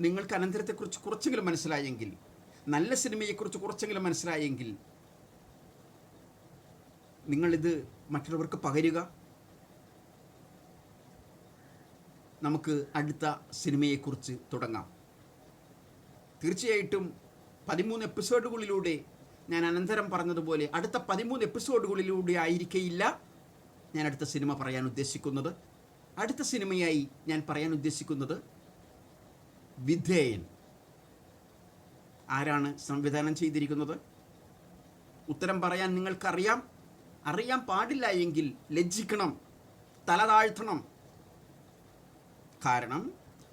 Speaker 1: നിങ്ങൾക്ക് അനന്തരത്തെക്കുറിച്ച് കുറച്ചെങ്കിലും മനസ്സിലായെങ്കിൽ, നല്ല സിനിമയെക്കുറിച്ച് കുറച്ചെങ്കിലും മനസ്സിലായെങ്കിൽ നിങ്ങളിത് മറ്റുള്ളവർക്ക് പകരുക. നമുക്ക് അടുത്ത സിനിമയെക്കുറിച്ച് തുടങ്ങാം. തീർച്ചയായിട്ടും 13 എപ്പിസോഡുകളിലൂടെ ഞാൻ അനന്തരം പറഞ്ഞതുപോലെ അടുത്ത 13 എപ്പിസോഡുകളിലൂടെ ആയിരിക്കയില്ല ഞാൻ അടുത്ത സിനിമ പറയാൻ ഉദ്ദേശിക്കുന്നത്. അടുത്ത സിനിമയായി ഞാൻ പറയാൻ ഉദ്ദേശിക്കുന്നത് വിധേയൻ. ആരാണ് സംവിധാനം ചെയ്തിരിക്കുന്നത്? ഉത്തരം പറയാൻ നിങ്ങൾക്കറിയാം. അറിയാൻ പാടില്ല എങ്കിൽ ലജ്ജിക്കണം, തല താഴ്ത്തണം. കാരണം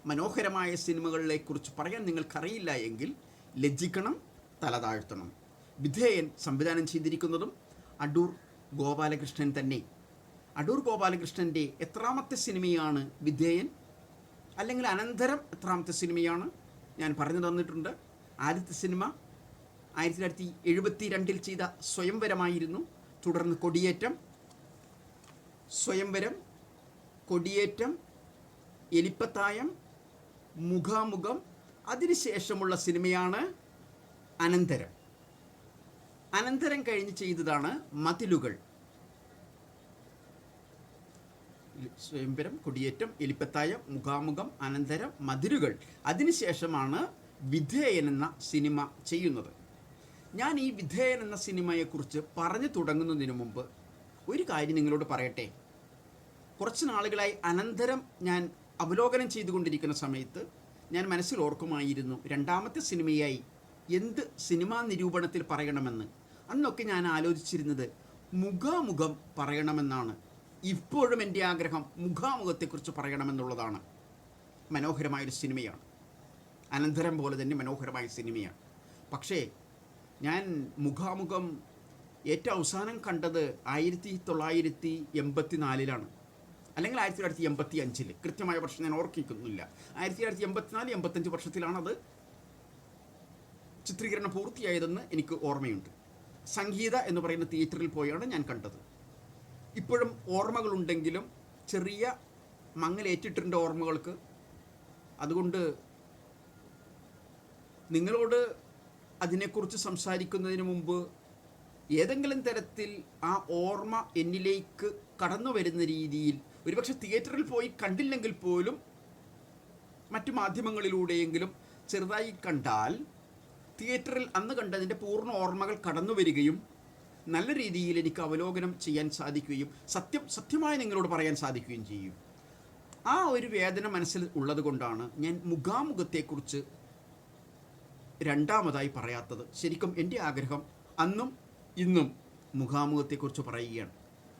Speaker 1: മനോഹരമായ സിനിമകളെക്കുറിച്ച് പറയാൻ നിങ്ങൾക്കറിയില്ല എങ്കിൽ ലജ്ജിക്കണം, തല താഴ്ത്തണം. വിധേയൻ സംവിധാനം ചെയ്തിരിക്കുന്നതും അടൂർ ഗോപാലകൃഷ്ണൻ തന്നെ. അടൂർ ഗോപാലകൃഷ്ണൻ്റെ എത്രാമത്തെ സിനിമയാണ് വിധേയൻ? അല്ലെങ്കിൽ അനന്തരം എത്രാമത്തെ സിനിമയാണ്? ഞാൻ പറഞ്ഞു തന്നിട്ടുണ്ട്. ആദ്യത്തെ സിനിമ 1972 ചെയ്ത സ്വയംവരമായിരുന്നു. തുടർന്ന് കൊടിയേറ്റം, സ്വയംവരം, കൊടിയേറ്റം, എലിപ്പത്തായം, മുഖാമുഖം. അതിനുശേഷമുള്ള സിനിമയാണ് അനന്തരം. അനന്തരം കഴിഞ്ഞ് ചെയ്തതാണ് മതിലുകൾ. സ്വയംവരം, കൊടിയേറ്റം, എലിപ്പത്തായം, മുഖാമുഖം, അനന്തരം, മതിലുകൾ. അതിനുശേഷമാണ് വിധേയൻ എന്ന സിനിമ ചെയ്യുന്നത്. ഞാൻ ഈ വിധേയൻ എന്ന സിനിമയെക്കുറിച്ച് പറഞ്ഞു തുടങ്ങുന്നതിന് മുമ്പ് ഒരു കാര്യം നിങ്ങളോട് പറയട്ടെ. കുറച്ച് നാളുകളായി അനന്തരം ഞാൻ അവലോകനം ചെയ്തുകൊണ്ടിരിക്കുന്ന സമയത്ത് ഞാൻ മനസ്സിൽ ഓർക്കുമായിരുന്നു രണ്ടാമത്തെ സിനിമയായി എന്ത് സിനിമാ നിരൂപണത്തിൽ പറയണമെന്ന്. അന്നൊക്കെ ഞാൻ ആലോചിച്ചിരുന്നത് മുഖാമുഖം പറയണമെന്നാണ്. ഇപ്പോഴും എൻ്റെ ആഗ്രഹം മുഖാമുഖത്തെക്കുറിച്ച് പറയണമെന്നുള്ളതാണ്. മനോഹരമായൊരു സിനിമയാണ്, അനന്തരം പോലെ തന്നെ മനോഹരമായ സിനിമയാണ്. പക്ഷേ ഞാൻ മുഖാമുഖം ഏറ്റവും അവസാനം കണ്ടത് 1984 അല്ലെങ്കിൽ 1985. കൃത്യമായ വർഷം ഞാൻ ഓർക്കിക്കുന്നില്ല. 1984-85 വർഷത്തിലാണത് ചിത്രീകരണം പൂർത്തിയായതെന്ന് എനിക്ക് ഓർമ്മയുണ്ട്. സംഗീത എന്ന് പറയുന്ന തിയേറ്ററിൽ പോയാണ് ഞാൻ കണ്ടത്. ഇപ്പോഴും ഓർമ്മകളുണ്ടെങ്കിലും ചെറിയ മങ്ങലേറ്റിട്ടുണ്ട് ഓർമ്മകൾക്ക്. അതുകൊണ്ട് നിങ്ങളോട് അതിനെക്കുറിച്ച് സംസാരിക്കുന്നതിന് മുമ്പ് ഏതെങ്കിലും തരത്തിൽ ആ ഓർമ്മ എന്നിലേക്ക് കടന്നു വരുന്ന രീതിയിൽ, ഒരുപക്ഷെ തിയേറ്ററിൽ പോയി കണ്ടില്ലെങ്കിൽ പോലും മറ്റു മാധ്യമങ്ങളിലൂടെയെങ്കിലും ചെറുതായി കണ്ടാൽ തിയേറ്ററിൽ അന്ന് കണ്ടതിൻ്റെ പൂർണ്ണ ഓർമ്മകൾ കടന്നു വരികയും നല്ല രീതിയിൽ എനിക്ക് അവലോകനം ചെയ്യാൻ സാധിക്കുകയും സത്യമായി നിങ്ങളോട് പറയാൻ സാധിക്കുകയും ചെയ്യും. ആ ഒരു വേദന മനസ്സിൽ ഉള്ളത് കൊണ്ടാണ് ഞാൻ മുഖാമുഖത്തെക്കുറിച്ച് രണ്ടാമതായി പറയാത്തത്. ശരിക്കും എൻ്റെ ആഗ്രഹം അന്നും ഇന്നും മുഖാമുഖത്തെക്കുറിച്ച് പറയുകയാണ്.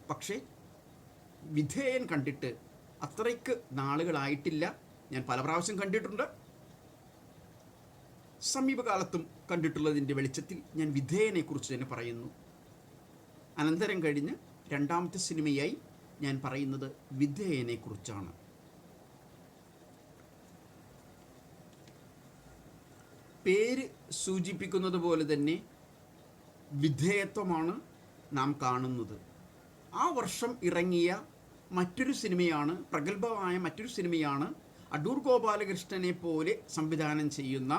Speaker 1: പക്ഷേ വിധേയൻ കണ്ടിട്ട് അത്രയ്ക്ക് നാളുകളായിട്ടില്ല. ഞാൻ പല പ്രാവശ്യം കണ്ടിട്ടുണ്ട്. സമീപകാലത്തും കണ്ടിട്ടുള്ളതിൻ്റെ വെളിച്ചത്തിൽ ഞാൻ വിധേയനെക്കുറിച്ച് തന്നെ പറയുന്നു. അനന്തരം കഴിഞ്ഞ് രണ്ടാമത്തെ സിനിമയായി ഞാൻ പറയുന്നത് വിധേയനെക്കുറിച്ചാണ്. പേര് സൂചിപ്പിക്കുന്നത് പോലെ തന്നെ വിധേയത്വമാണ് നാം കാണുന്നത്. ആ വർഷം ഇറങ്ങിയ മറ്റൊരു സിനിമയാണ്, പ്രഗത്ഭമായ മറ്റൊരു സിനിമയാണ് അടൂർ ഗോപാലകൃഷ്ണനെ പോലെ സംവിധാനം ചെയ്യുന്ന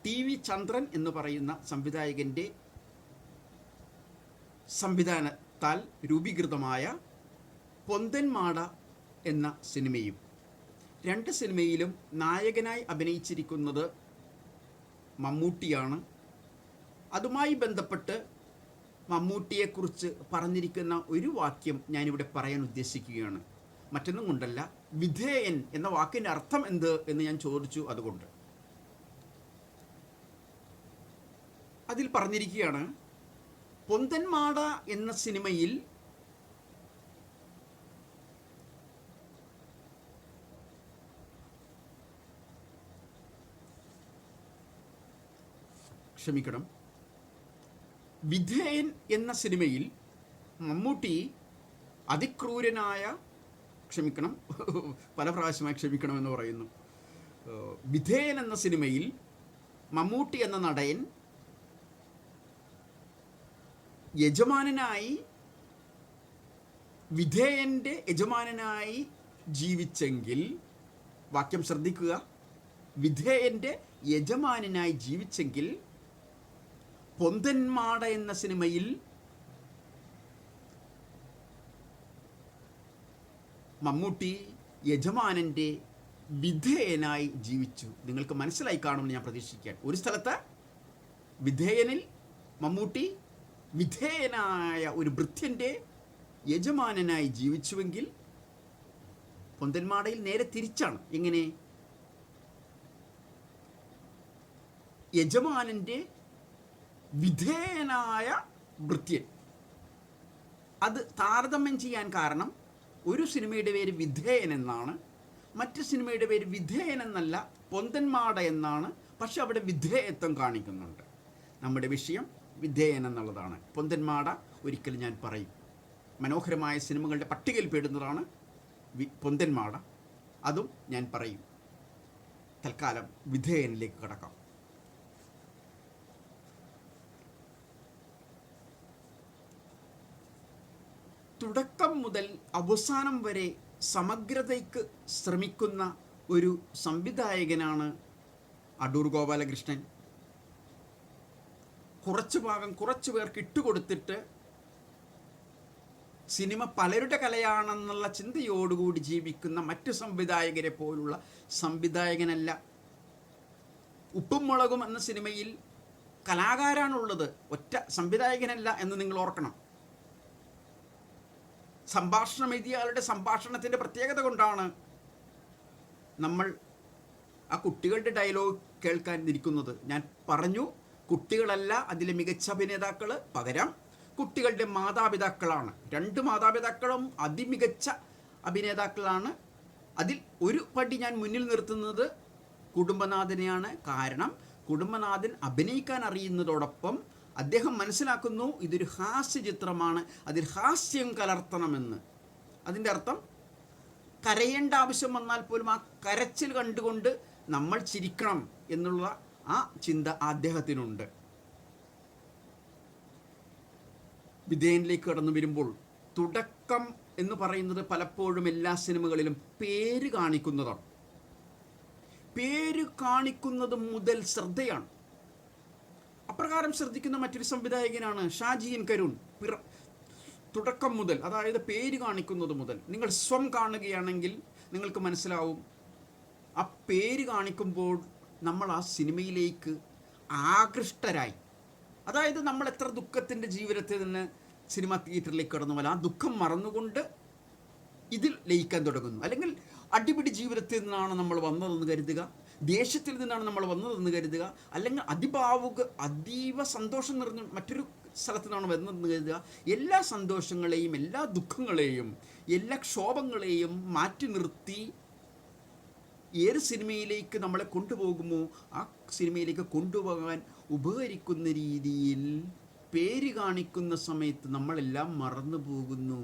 Speaker 1: TV ചന്ദ്രൻ എന്ന് പറയുന്ന സംവിധായകൻ്റെ സംവിധാനത്താൽ രൂപീകൃതമായ പൊന്തന്മാട എന്ന സിനിമയും. രണ്ട് സിനിമയിലും നായകനായി അഭിനയിച്ചിരിക്കുന്നത് മമ്മൂട്ടിയാണ്. അതുമായി ബന്ധപ്പെട്ട് മമ്മൂട്ടിയെക്കുറിച്ച് പറഞ്ഞിരിക്കുന്ന ഒരു വാക്യം ഞാനിവിടെ പറയാൻ ഉദ്ദേശിക്കുകയാണ്. മറ്റൊന്നും കൊണ്ടല്ല, വിധേയൻ എന്ന വാക്കിൻ്റെ അർത്ഥം എന്ത് എന്ന് ഞാൻ ചോദിച്ചു. അതുകൊണ്ട് അതിൽ പറഞ്ഞിരിക്കുകയാണ്, പൊന്തന്മാട എന്ന സിനിമയിൽ ക്ഷമിക്കണം, വിധേയൻ എന്ന സിനിമയിൽ മമ്മൂട്ടി അതിക്രൂരനായ, ക്ഷമിക്കണം പല പ്രാവശ്യമായി ക്ഷമിക്കണമെന്ന് പറയുന്നു, വിധേയൻ എന്ന സിനിമയിൽ മമ്മൂട്ടി എന്ന നടൻ യജമാനനായി, വിധേയൻ്റെ യജമാനനായി ജീവിച്ചെങ്കിൽ, വാക്യം ശ്രദ്ധിക്കുക, വിധേയൻ്റെ യജമാനനായി ജീവിച്ചെങ്കിൽ പൊന്തന്മാട എന്ന സിനിമയിൽ മമ്മൂട്ടി യജമാനൻ്റെ വിധേയനായി ജീവിച്ചു. നിങ്ങൾക്ക് മനസ്സിലായി കാണുമെന്ന് ഞാൻ പ്രതീക്ഷിക്കുകയാണ്. ഒരു സ്ഥലത്ത് വിധേയനിൽ മമ്മൂട്ടി വിധേയനായ ഒരു ഭൃത്യൻ്റെ യജമാനനായി ജീവിച്ചുവെങ്കിൽ പൊന്തന്മാടയിൽ നേരെ തിരിച്ചാണ്. എങ്ങനെ? യജമാനൻ്റെ വിധേയനായ ഭൃത്യൻ. അത് താരതമ്യം ചെയ്യാൻ കാരണം ഒരു സിനിമയുടെ പേര് വിധേയൻ എന്നാണ്, മറ്റു സിനിമയുടെ പേര് വിധേയൻ എന്നല്ല, പൊന്തന്മാട എന്നാണ്. പക്ഷെ അവിടെ വിധേയത്വം കാണിക്കുന്നുണ്ട്. നമ്മുടെ വിഷയം വിധേയൻ എന്നുള്ളതാണ്. പൊന്തന്മാട ഒരിക്കലും ഞാൻ പറയും, മനോഹരമായ സിനിമകളുടെ പട്ടികയിൽ പെടുന്നതാണ് പൊന്തന്മാട, അതും ഞാൻ പറയും. തൽക്കാലം വിധേയനിലേക്ക് കടക്കാം. തുടക്കം മുതൽ അവസാനം വരെ സമഗ്രതയ്ക്ക് ശ്രമിക്കുന്ന ഒരു സംവിധായകനാണ് അടൂർ ഗോപാലകൃഷ്ണൻ. കുറച്ചു ഭാഗം കുറച്ചു പേർക്ക് ഇട്ടുകൊടുത്തിട്ട് സിനിമ പലരുടെ കലയാണെന്നുള്ള ചിന്തയോടുകൂടി ജീവിക്കുന്ന മറ്റു സംവിധായകരെ പോലുള്ള സംവിധായകനല്ല. ഉപ്പും മുളകും എന്ന സിനിമയിൽ കലാകാരാണുള്ളത്, ഒറ്റ സംവിധായകനല്ല എന്ന് നിങ്ങൾ ഓർക്കണം. സംഭാഷണം എഴുതിയയാളുടെ സംഭാഷണത്തിൻ്റെ പ്രത്യേകത കൊണ്ടാണ് നമ്മൾ ആ കുട്ടികളുടെ ഡയലോഗ് കേൾക്കാൻ ഇരിക്കുന്നത്. ഞാൻ പറഞ്ഞു, കുട്ടികളല്ല അതിലെ മികച്ച അഭിനേതാക്കൾ, പകരം കുട്ടികളുടെ മാതാപിതാക്കളാണ്. രണ്ട് മാതാപിതാക്കളും അതിമികച്ച അഭിനേതാക്കളാണ്. അതിൽ ഒരു പടി ഞാൻ മുന്നിൽ നിർത്തുന്നത് കുടുംബനാഥനെയാണ്. കാരണം കുടുംബനാഥൻ അഭിനയിക്കാൻ അറിയുന്നതോടൊപ്പം അദ്ദേഹം മനസ്സിലാക്കുന്നു ഇതൊരു ഹാസ്യ ചിത്രമാണ്, അതിൽ ഹാസ്യം കലർത്തണമെന്ന്. അതിൻ്റെ അർത്ഥം കരയേണ്ട ആവശ്യം വന്നാൽ പോലും ആ കരച്ചിൽ കണ്ടുകൊണ്ട് നമ്മൾ ചിരിക്കണം എന്നുള്ള ആ ചിന്ത അദ്ദേഹത്തിനുണ്ട്. വിധേയനിലേക്ക് കടന്നു വരുമ്പോൾ തുടക്കം എന്ന് പറയുന്നത് പലപ്പോഴും എല്ലാ സിനിമകളിലും പേര് കാണിക്കുന്നതാണ്. പേര് കാണിക്കുന്നത് മുതൽ ശ്രദ്ധയാണ്. അപ്രകാരം ശ്രദ്ധിക്കുന്ന മറ്റൊരു സംവിധായകനാണ് ഷാജി എൻ കരുൺ. തുടക്കം മുതൽ, അതായത് പേര് കാണിക്കുന്നത് മുതൽ നിങ്ങൾ സ്വം കാണുകയാണെങ്കിൽ നിങ്ങൾക്ക് മനസ്സിലാവും. ആ പേര് കാണിക്കുമ്പോൾ നമ്മൾ ആ സിനിമയിലേക്ക് ആകൃഷ്ടരായി, അതായത് നമ്മൾ എത്ര ദുഃഖത്തിൻ്റെ ജീവിതത്തിൽ നിന്ന് സിനിമ തിയേറ്ററിലേക്ക് കടന്നു പോയാൽ ആ ദുഃഖം മറന്നുകൊണ്ട് ഇതിൽ ലയിക്കാൻ തുടങ്ങുന്നു. അല്ലെങ്കിൽ അടിപിടി ജീവിതത്തിൽ നിന്നാണ് നമ്മൾ വന്നതെന്ന് കരുതുക, ദേഷ്യത്തിൽ നിന്നാണ് നമ്മൾ വന്നതെന്ന് കരുതുക, അല്ലെങ്കിൽ അതീവ സന്തോഷം നിറഞ്ഞ മറ്റൊരു സ്ഥലത്തു നിന്നാണ് വന്നതെന്ന് കരുതുക. എല്ലാ സന്തോഷങ്ങളെയും എല്ലാ ദുഃഖങ്ങളെയും എല്ലാ ക്ഷോഭങ്ങളെയും മാറ്റി നിർത്തി ഏത് സിനിമയിലേക്ക് നമ്മളെ കൊണ്ടുപോകുമോ ആ സിനിമയിലേക്ക് കൊണ്ടുപോകാൻ ഉപകരിക്കുന്ന രീതിയിൽ പേര് കാണിക്കുന്ന സമയത്ത് നമ്മളെല്ലാം മറന്നു പോകുന്നു.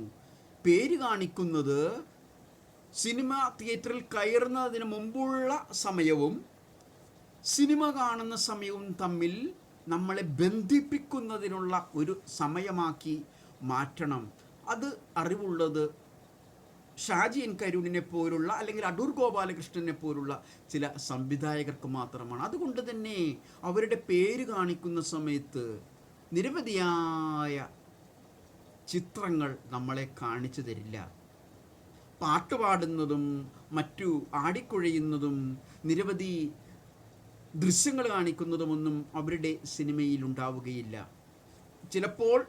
Speaker 1: പേര് കാണിക്കുന്നത് സിനിമ തിയേറ്ററിൽ കയറുന്നതിന് മുമ്പുള്ള സമയവും സിനിമ കാണുന്ന സമയവും തമ്മിൽ നമ്മളെ ബന്ധിപ്പിക്കുന്നതിനുള്ള ഒരു സമയമാക്കി മാറ്റണം. അത് അറിവുള്ളത് ഷാജി എൻ കരുണിനെ പോലുള്ള അല്ലെങ്കിൽ അടൂർ ഗോപാലകൃഷ്ണനെ പോലുള്ള ചില സംവിധായകർക്ക് മാത്രമാണ്. അതുകൊണ്ട് തന്നെ അവരുടെ പേര് കാണിക്കുന്ന സമയത്ത് നിരവധിയായ ചിത്രങ്ങൾ നമ്മളെ കാണിച്ചു തരില്ല. പാട്ടുപാടുന്നതും മറ്റു ആടിക്കുഴയുന്നതും നിരവധി ദൃശ്യങ്ങൾ കാണിക്കുന്നതുമൊന്നും അവരുടെ സിനിമയിൽ ഉണ്ടാവുകയില്ല. ചിലപ്പോൾ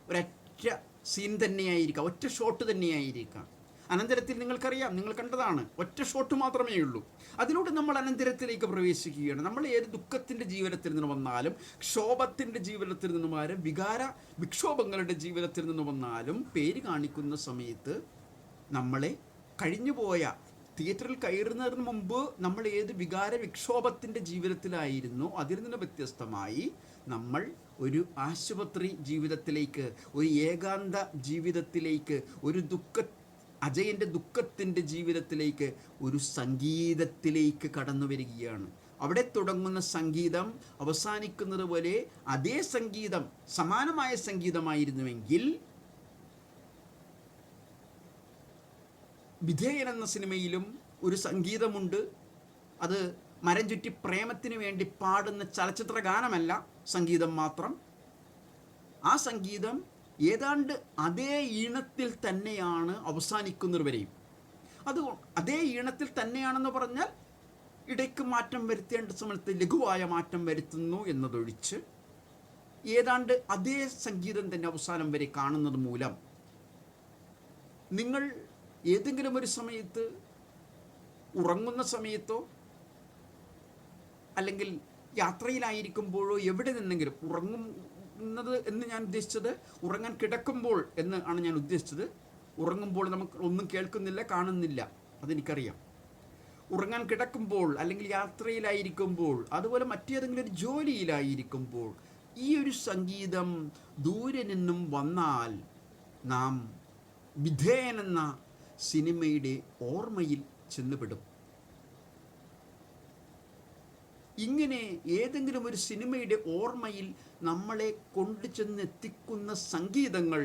Speaker 1: ഒരൊറ്റ സീൻ തന്നെയായിരിക്കാം, ഒറ്റ ഷോട്ട് തന്നെയായിരിക്കാം. അനന്തരത്തിൽ നിങ്ങൾക്കറിയാം, നിങ്ങൾ കണ്ടതാണ്, ഒറ്റ ഷോട്ട് മാത്രമേ ഉള്ളൂ. അതിലൂടെ നമ്മൾ അനന്തരത്തിലേക്ക് പ്രവേശിക്കുകയാണ്. നമ്മൾ ഏത് ദുഃഖത്തിൻ്റെ ജീവിതത്തിൽ നിന്ന് വന്നാലും, ക്ഷോഭത്തിൻ്റെ ജീവിതത്തിൽ നിന്ന് വന്നാലും, വിക്ഷോഭങ്ങളുടെ ജീവിതത്തിൽ നിന്ന് വന്നാലും പേര് കാണിക്കുന്ന സമയത്ത് നമ്മളെ കഴിഞ്ഞുപോയ തിയേറ്ററിൽ കയറുന്നതിന് മുമ്പ് നമ്മൾ ഏത് വിക്ഷോഭത്തിൻ്റെ ജീവിതത്തിലായിരുന്നു, അതിൽ നിന്ന് വ്യത്യസ്തമായി നമ്മൾ ഒരു ആശുപത്രി ജീവിതത്തിലേക്ക്, ഒരു ഏകാന്ത ജീവിതത്തിലേക്ക്, ഒരു അജയൻ്റെ ദുഃഖത്തിൻ്റെ ജീവിതത്തിലേക്ക്, ഒരു സംഗീതത്തിലേക്ക് കടന്നു വരികയാണ്. അവിടെ തുടങ്ങുന്ന സംഗീതം അവസാനിക്കുന്നത് പോലെ അതേ സംഗീതം, സമാനമായ സംഗീതമായിരുന്നുവെങ്കിൽ വിധേയൻ എന്ന സിനിമയിലും ഒരു സംഗീതമുണ്ട്. അത് മരം ചുറ്റി പ്രേമത്തിന് വേണ്ടി പാടുന്ന ചലച്ചിത്ര ഗാനമല്ല, സംഗീതം മാത്രം. ആ സംഗീതം ഏതാണ്ട് അതേ ഈണത്തിൽ തന്നെയാണ് അവസാനിക്കുന്നത് വരെയും. അത് അതേ ഈണത്തിൽ തന്നെയാണെന്ന് പറഞ്ഞാൽ ഇടയ്ക്ക് മാറ്റം വരുത്തേണ്ട സമയത്ത് ലഘുവായ മാറ്റം വരുത്തുന്നു എന്നതൊഴിച്ച് ഏതാണ്ട് അതേ സംഗീതം തന്നെ അവസാനം വരെ കാണുന്നത് മൂലം നിങ്ങൾ ഏതെങ്കിലും ഒരു സമയത്ത് ഉറങ്ങുന്ന സമയത്തോ അല്ലെങ്കിൽ യാത്രയിലായിരിക്കുമ്പോഴോ എവിടെ നിന്നെങ്കിലും, ഉറങ്ങുന്നത് എന്ന് ഞാൻ ഉദ്ദേശിച്ചത് ഉറങ്ങാൻ കിടക്കുമ്പോൾ എന്ന് ആണ് ഞാൻ ഉദ്ദേശിച്ചത്. ഉറങ്ങുമ്പോൾ നമുക്ക് ഒന്നും കേൾക്കുന്നില്ല, കാണുന്നില്ല, അതെനിക്കറിയാം. ഉറങ്ങാൻ കിടക്കുമ്പോൾ അല്ലെങ്കിൽ യാത്രയിലായിരിക്കുമ്പോൾ, അതുപോലെ മറ്റേതെങ്കിലും ഒരു ജോലിയിലായിരിക്കുമ്പോൾ ഈ ഒരു സംഗീതം ദൂരെ നിന്നും വന്നാൽ നാം വിധേയൻ എന്ന സിനിമയുടെ ഓർമ്മയിൽ ചെന്നുപെടും. ഇങ്ങനെ ഏതെങ്കിലും ഒരു സിനിമയുടെ ഓർമ്മയിൽ നമ്മളെ കൊണ്ടു ചെന്നെത്തിക്കുന്ന സംഗീതങ്ങൾ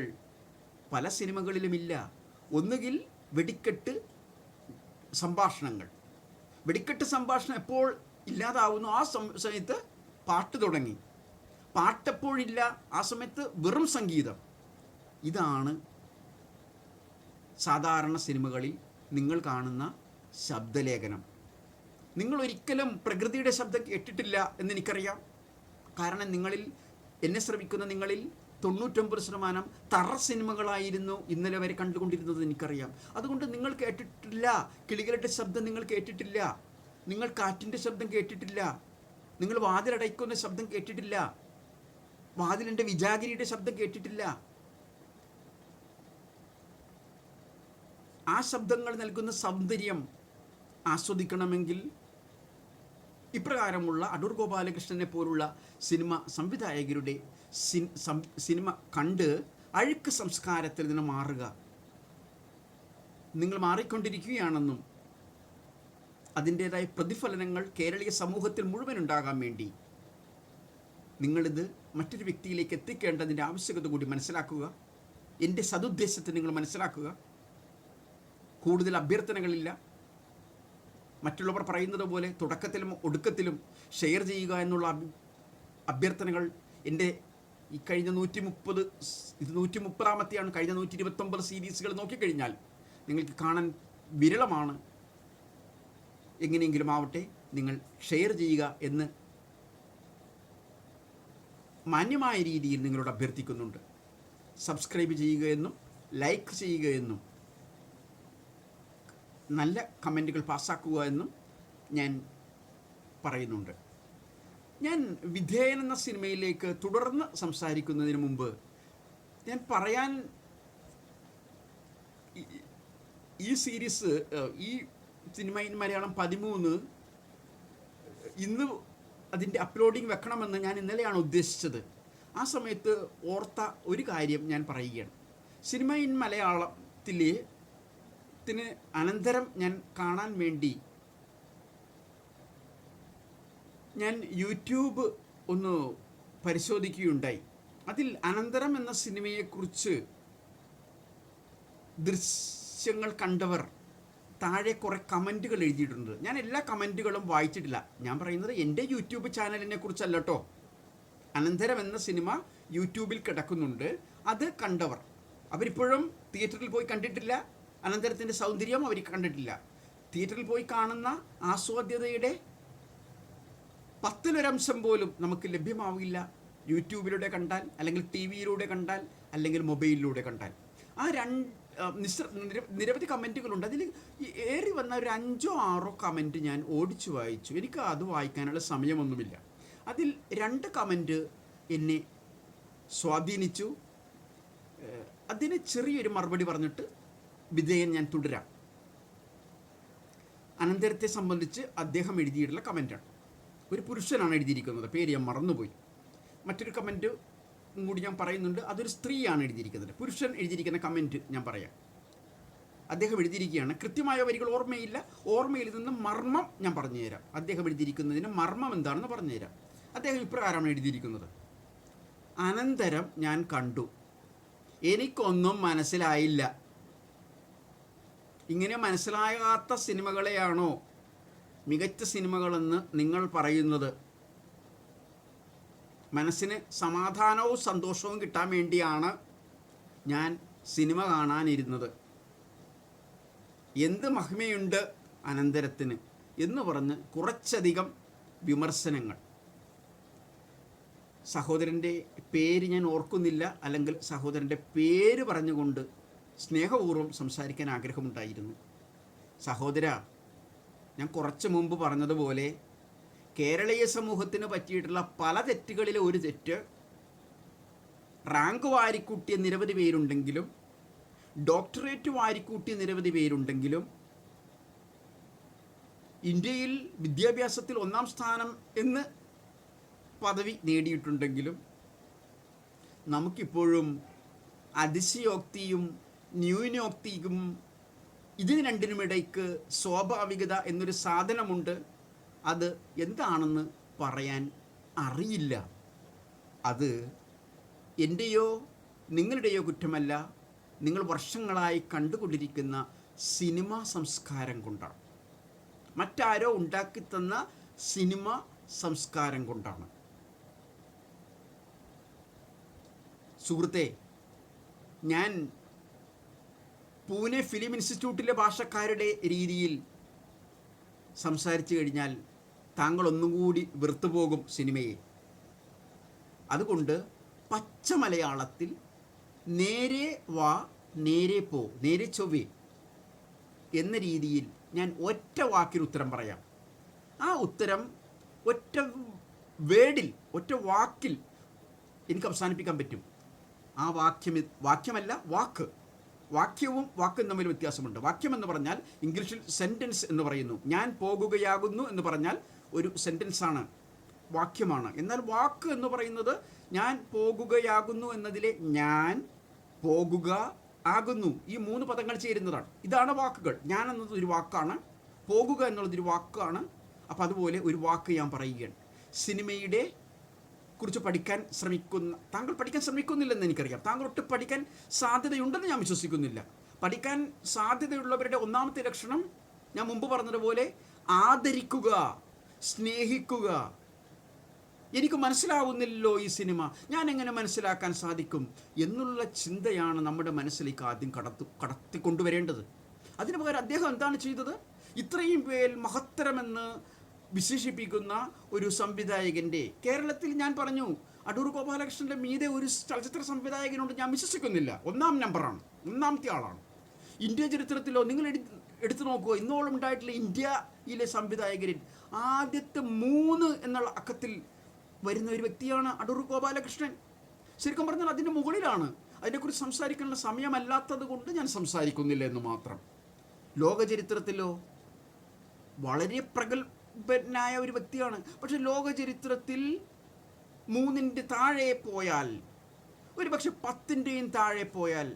Speaker 1: പല സിനിമകളിലുമില്ല. ഒന്നുകിൽ വെടിക്കെട്ട് സംഭാഷണങ്ങൾ. വെടിക്കെട്ട് സംഭാഷണം എപ്പോൾ ഇല്ലാതാവുന്നു, ആ സമയത്ത് പാട്ട് തുടങ്ങി. പാട്ടെപ്പോഴില്ല, ആ സമയത്ത് വെറും സംഗീതം. ഇതാണ് സാധാരണ സിനിമകളിൽ നിങ്ങൾ കാണുന്ന ശബ്ദലേഖനം. നിങ്ങൾ ഒരിക്കലും പ്രകൃതിയുടെ ശബ്ദം കേട്ടിട്ടില്ല എന്നെനിക്കറിയാം. കാരണം എന്നെ ശ്രമിക്കുന്ന നിങ്ങളിൽ 99% തറ സിനിമകളായിരുന്നു ഇന്നലെ വരെ കണ്ടുകൊണ്ടിരുന്നത് എനിക്കറിയാം. അതുകൊണ്ട് നിങ്ങൾ കേട്ടിട്ടില്ല, കിളികളുടെ ശബ്ദം നിങ്ങൾ കേട്ടിട്ടില്ല, നിങ്ങൾ കാറ്റിൻ്റെ ശബ്ദം കേട്ടിട്ടില്ല, നിങ്ങൾ വാതിലടയ്ക്കുന്ന ശബ്ദം കേട്ടിട്ടില്ല, വാതിലിൻ്റെ വിജാഗിരിയുടെ ശബ്ദം കേട്ടിട്ടില്ല. ആ ശബ്ദങ്ങൾ നൽകുന്ന സൗന്ദര്യം ആസ്വദിക്കണമെങ്കിൽ ഇപ്രകാരമുള്ള അടൂർ ഗോപാലകൃഷ്ണനെ പോലുള്ള സിനിമ സംവിധായകരുടെ സിനിമ കണ്ട് അഴുക്ക് സംസ്കാരത്തിൽ നിന്ന് മാറുക. നിങ്ങൾ മാറിക്കൊണ്ടിരിക്കുകയാണെന്നും അതിൻ്റേതായ പ്രതിഫലനങ്ങൾ കേരളീയ സമൂഹത്തിൽ മുഴുവൻ ഉണ്ടാകാൻ വേണ്ടി നിങ്ങളിത് മറ്റൊരു വ്യക്തിയിലേക്ക് എത്തിക്കേണ്ടതിൻ്റെ ആവശ്യകത കൂടി മനസ്സിലാക്കുക. എൻ്റെ സതുദ്ദേശത്തെ നിങ്ങൾ മനസ്സിലാക്കുക. കൂടുതൽ അഭ്യർത്ഥനകളില്ല. മറ്റുള്ളവർ പറയുന്നത് പോലെ തുടക്കത്തിലും ഒടുക്കത്തിലും ഷെയർ ചെയ്യുക എന്നുള്ള അഭ്യർത്ഥനകൾ എൻ്റെ ഈ കഴിഞ്ഞ 130-ാമത്തെയാണ്. കഴിഞ്ഞ 129 സീരീസുകൾ നോക്കിക്കഴിഞ്ഞാൽ നിങ്ങൾക്ക് കാണാൻ വിരളമാണ്. എങ്ങനെയെങ്കിലും ആവട്ടെ നിങ്ങൾ ഷെയർ ചെയ്യുക എന്ന് മാന്യമായ രീതിയിൽ നിങ്ങളോട് അഭ്യർത്ഥിക്കുന്നുണ്ട്. സബ്സ്ക്രൈബ് ചെയ്യുക എന്നും ലൈക്ക് ചെയ്യുക എന്നും നല്ല കമൻറ്റുകൾ പാസ്സാക്കുക എന്നും ഞാൻ പറയുന്നുണ്ട്. ഞാൻ വിധേയൻ എന്ന സിനിമയിലേക്ക് തുടർന്ന് സംസാരിക്കുന്നതിന് മുമ്പ് ഞാൻ പറയാൻ, ഈ സീരീസ്, ഈ സിനിമ ഇൻ മലയാളം 13 ഇന്ന് അതിൻ്റെ അപ്ലോഡിങ് വെക്കണമെന്ന് ഞാൻ ഇന്നലെയാണ് ഉദ്ദേശിച്ചത്. ആ സമയത്ത് ഓർത്ത ഒരു കാര്യം ഞാൻ പറയുകയാണ്. സിനിമ ഇൻ മലയാളത്തിന് അനന്തരം ഞാൻ കാണാൻ വേണ്ടി ഞാൻ യൂട്യൂബ് ഒന്ന് പരിശോധിക്കുകയുണ്ടായി. അതിൽ അനന്തരം എന്ന സിനിമയെക്കുറിച്ച് ദൃശ്യങ്ങൾ കണ്ടവർ താഴെ കുറേ കമൻറ്റുകൾ എഴുതിയിട്ടുണ്ട്. ഞാൻ എല്ലാ കമൻറ്റുകളും വായിച്ചിട്ടില്ല. ഞാൻ പറയുന്നത് എൻ്റെ യൂട്യൂബ് ചാനലിനെ കുറിച്ചല്ല കേട്ടോ. അനന്തരം എന്ന സിനിമ യൂട്യൂബിൽ കിടക്കുന്നുണ്ട്. അത് കണ്ടവർ, അവരിപ്പോഴും തിയേറ്ററിൽ പോയി കണ്ടിട്ടില്ല. അനന്തരത്തിൻ്റെ സൗന്ദര്യം അവർ കണ്ടിട്ടില്ല. തിയേറ്ററിൽ പോയി കാണുന്ന ആസ്വാദ്യതയുടെ 10-1 പോലും നമുക്ക് ലഭ്യമാവില്ല യൂട്യൂബിലൂടെ കണ്ടാൽ, അല്ലെങ്കിൽ ടി വിയിലൂടെ കണ്ടാൽ, അല്ലെങ്കിൽ മൊബൈലിലൂടെ കണ്ടാൽ. നിരവധി കമൻറ്റുകളുണ്ട്. അതിൽ ഏറി വന്ന ഒരു 5-6 കമൻറ്റ് ഞാൻ ഓടിച്ചു വായിച്ചു. എനിക്ക് അത് വായിക്കാനുള്ള സമയമൊന്നുമില്ല. അതിൽ 2 കമൻറ്റ് എന്നെ സ്വാധീനിച്ചു. അതിന് ചെറിയൊരു മറുപടി പറഞ്ഞിട്ട് വിജയൻ ഞാൻ തുടരാം. അനന്തരത്തെ സംബന്ധിച്ച് അദ്ദേഹം എഴുതിയിട്ടുള്ള കമൻറ്റാണ്. ഒരു പുരുഷനാണ് എഴുതിയിരിക്കുന്നത്, പേര് ഞാൻ മറന്നുപോയി. മറ്റൊരു കമൻറ്റ് കൂടി ഞാൻ പറയുന്നുണ്ട്, അതൊരു സ്ത്രീയാണ് എഴുതിയിരിക്കുന്നത്. പുരുഷൻ എഴുതിയിരിക്കുന്ന കമൻറ്റ് ഞാൻ പറയാം. അദ്ദേഹം എഴുതിയിരിക്കുകയാണ്, കൃത്യമായ വരികൾ ഓർമ്മയില്ല, ഓർമ്മയിൽ നിന്ന് മർമ്മം ഞാൻ പറഞ്ഞുതരാം. അദ്ദേഹം എഴുതിയിരിക്കുന്നതിന് മർമ്മം എന്താണെന്ന് പറഞ്ഞുതരാം. അദ്ദേഹം ഇപ്രകാരമാണ് എഴുതിയിരിക്കുന്നത്: അനന്തരം ഞാൻ കണ്ടു, എനിക്കൊന്നും മനസ്സിലായില്ല. ഇങ്ങനെ മനസ്സിലാകാത്ത സിനിമകളെയാണോ മികച്ച സിനിമകളെന്ന് നിങ്ങൾ പറയുന്നത്? മനസ്സിന് സമാധാനവും സന്തോഷവും കിട്ടാൻ വേണ്ടിയാണ് ഞാൻ സിനിമ കാണാനിരുന്നത്. എന്ത് മഹിമയുണ്ട് അനന്തരത്തിന് എന്ന് പറഞ്ഞ് കുറച്ചധികം വിമർശനങ്ങൾ. സഹോദരൻ്റെ പേര് ഞാൻ ഓർക്കുന്നില്ല, അല്ലെങ്കിൽ സഹോദരൻ്റെ പേര് പറഞ്ഞുകൊണ്ട് സ്നേഹപൂർവ്വം സംസാരിക്കാൻ ആഗ്രഹമുണ്ടായിരുന്നു. സഹോദര, ഞാൻ കുറച്ച് മുമ്പ് പറഞ്ഞതുപോലെ കേരളീയ സമൂഹത്തിന് പറ്റിയിട്ടുള്ള പല തെറ്റുകളിലെ ഒരു തെറ്റ്, റാങ്ക് വാരിക്കൂട്ടിയ നിരവധി പേരുണ്ടെങ്കിലും, ഡോക്ടറേറ്റ് വാരിക്കൂട്ടിയ നിരവധി പേരുണ്ടെങ്കിലും, ഇന്ത്യയിൽ വിദ്യാഭ്യാസത്തിൽ 1-ാം സ്ഥാനം എന്ന് പദവി നേടിയിട്ടുണ്ടെങ്കിലും, നമുക്കിപ്പോഴും അതിശയോക്തിയും ന്യൂനോക്തിയും ഇതിന് രണ്ടിനുമിടയ്ക്ക് സ്വാഭാവികത എന്നൊരു സാധനമുണ്ട്. അത് എന്താണെന്ന് പറയാൻ അറിയില്ല. അത് എൻ്റെയോ നിങ്ങളുടെയോ കുറ്റമല്ല, നിങ്ങൾ വർഷങ്ങളായി കണ്ടുകൊണ്ടിരിക്കുന്ന സിനിമ സംസ്കാരം കൊണ്ടാണ്. മറ്റാരോ ഉണ്ടാക്കിത്തന്ന സിനിമ സംസ്കാരം കൊണ്ടാണ്. സുഹൃത്തെ, ഞാൻ പൂനെ ഫിലിം ഇൻസ്റ്റിറ്റ്യൂട്ടിലെ ഭാഷക്കാരുടെ രീതിയിൽ സംസാരിച്ചു കഴിഞ്ഞാൽ താങ്കൾ ഒന്നുകൂടി വെറുത്തുപോകും സിനിമയെ. അതുകൊണ്ട് പച്ച മലയാളത്തിൽ നേരെ വാ നേരെ പോ നേരെ ചൊവ്വേ എന്ന രീതിയിൽ ഞാൻ ഒറ്റ വാക്കിൽ ഉത്തരം പറയാം. ആ ഉത്തരം ഒറ്റ വേർഡിൽ, ഒറ്റ വാക്കിൽ എനിക്ക് അവസാനിപ്പിക്കാൻ പറ്റും. ആ വാക്യമല്ല, വാക്ക്. വാക്യവും വാക്കും തമ്മിൽ വ്യത്യാസമുണ്ട്. വാക്യം എന്ന് പറഞ്ഞാൽ ഇംഗ്ലീഷിൽ സെൻറ്റൻസ് എന്ന് പറയുന്നു. ഞാൻ പോകുകയാകുന്നു എന്ന് പറഞ്ഞാൽ ഒരു സെൻറ്റൻസാണ്, വാക്യമാണ്. എന്നാൽ വാക്ക് എന്ന് പറയുന്നത് ഞാൻ പോകുകയാകുന്നു എന്നതിലെ ഞാൻ, പോകുക, ആകുന്നു, ഈ 3 പദങ്ങൾ ചേരുന്നതാണ്. ഇതാണ് വാക്കുകൾ. ഞാൻ എന്നത് ഒരു വാക്കാണ്, പോകുക എന്നുള്ളതൊരു വാക്കാണ്. അപ്പോൾ അതുപോലെ ഒരു വാക്ക് ഞാൻ പറയുകയാണ്. സിനിമയുടെ കുറിച്ച് പഠിക്കാൻ ശ്രമിക്കുന്ന താങ്കൾ പഠിക്കാൻ ശ്രമിക്കുന്നില്ലെന്ന് എനിക്കറിയാം. താങ്കൾ ഒട്ട് പഠിക്കാൻ സാധ്യതയുണ്ടെന്ന് ഞാൻ വിശ്വസിക്കുന്നില്ല. പഠിക്കാൻ സാധ്യതയുള്ളവരുടെ ഒന്നാമത്തെ ലക്ഷണം ഞാൻ മുമ്പ് പറഞ്ഞതുപോലെ ആദരിക്കുക, സ്നേഹിക്കുക. എനിക്ക് മനസ്സിലാവുന്നില്ലല്ലോ ഈ സിനിമ, ഞാൻ എങ്ങനെ മനസ്സിലാക്കാൻ സാധിക്കും എന്നുള്ള ചിന്തയാണ് നമ്മുടെ മനസ്സിലേക്ക് ആദ്യം കടത്തിക്കൊണ്ടുവരേണ്ടത്. അതിനു പകരം അദ്ദേഹം എന്താണ് ചെയ്തത്? ഇത്രയും പേർ മഹത്തരമെന്ന് വിശേഷിപ്പിക്കുന്ന ഒരു സംവിധായകൻ്റെ, കേരളത്തിൽ ഞാൻ പറഞ്ഞു അടൂർ ഗോപാലകൃഷ്ണൻ്റെ മീതെ ഒരു ചലച്ചിത്ര സംവിധായകനുണ്ട് ഞാൻ വിശ്വസിക്കുന്നില്ല. 1-ാം നമ്പറാണ്, 1-ാമത്തെ ആളാണ്. ഇന്ത്യ ചരിത്രത്തിലോ നിങ്ങൾ എടുത്തു നോക്കുക, ഇന്നോളം ഉണ്ടായിട്ടുള്ള ഇന്ത്യയിലെ സംവിധായകരിൽ ആദ്യത്തെ 3 എന്നുള്ള അക്കത്തിൽ വരുന്ന ഒരു വ്യക്തിയാണ് അടൂർ ഗോപാലകൃഷ്ണൻ. ശരിക്കും പറഞ്ഞാൽ അതിൻ്റെ മുകളിലാണ്. അതിനെക്കുറിച്ച് സംസാരിക്കാനുള്ള സമയമല്ലാത്തത് കൊണ്ട് ഞാൻ സംസാരിക്കുന്നില്ല എന്ന് മാത്രം. ലോക ചരിത്രത്തിലോ വളരെ പ്രഗത്ഭനായ ഒരു വ്യക്തിയാണ്. പക്ഷെ ലോക ചരിത്രത്തിൽ 3ൻ്റെ താഴെ പോയാൽ, ഒരു പക്ഷെ 10ൻ്റെയും താഴെ പോയാൽ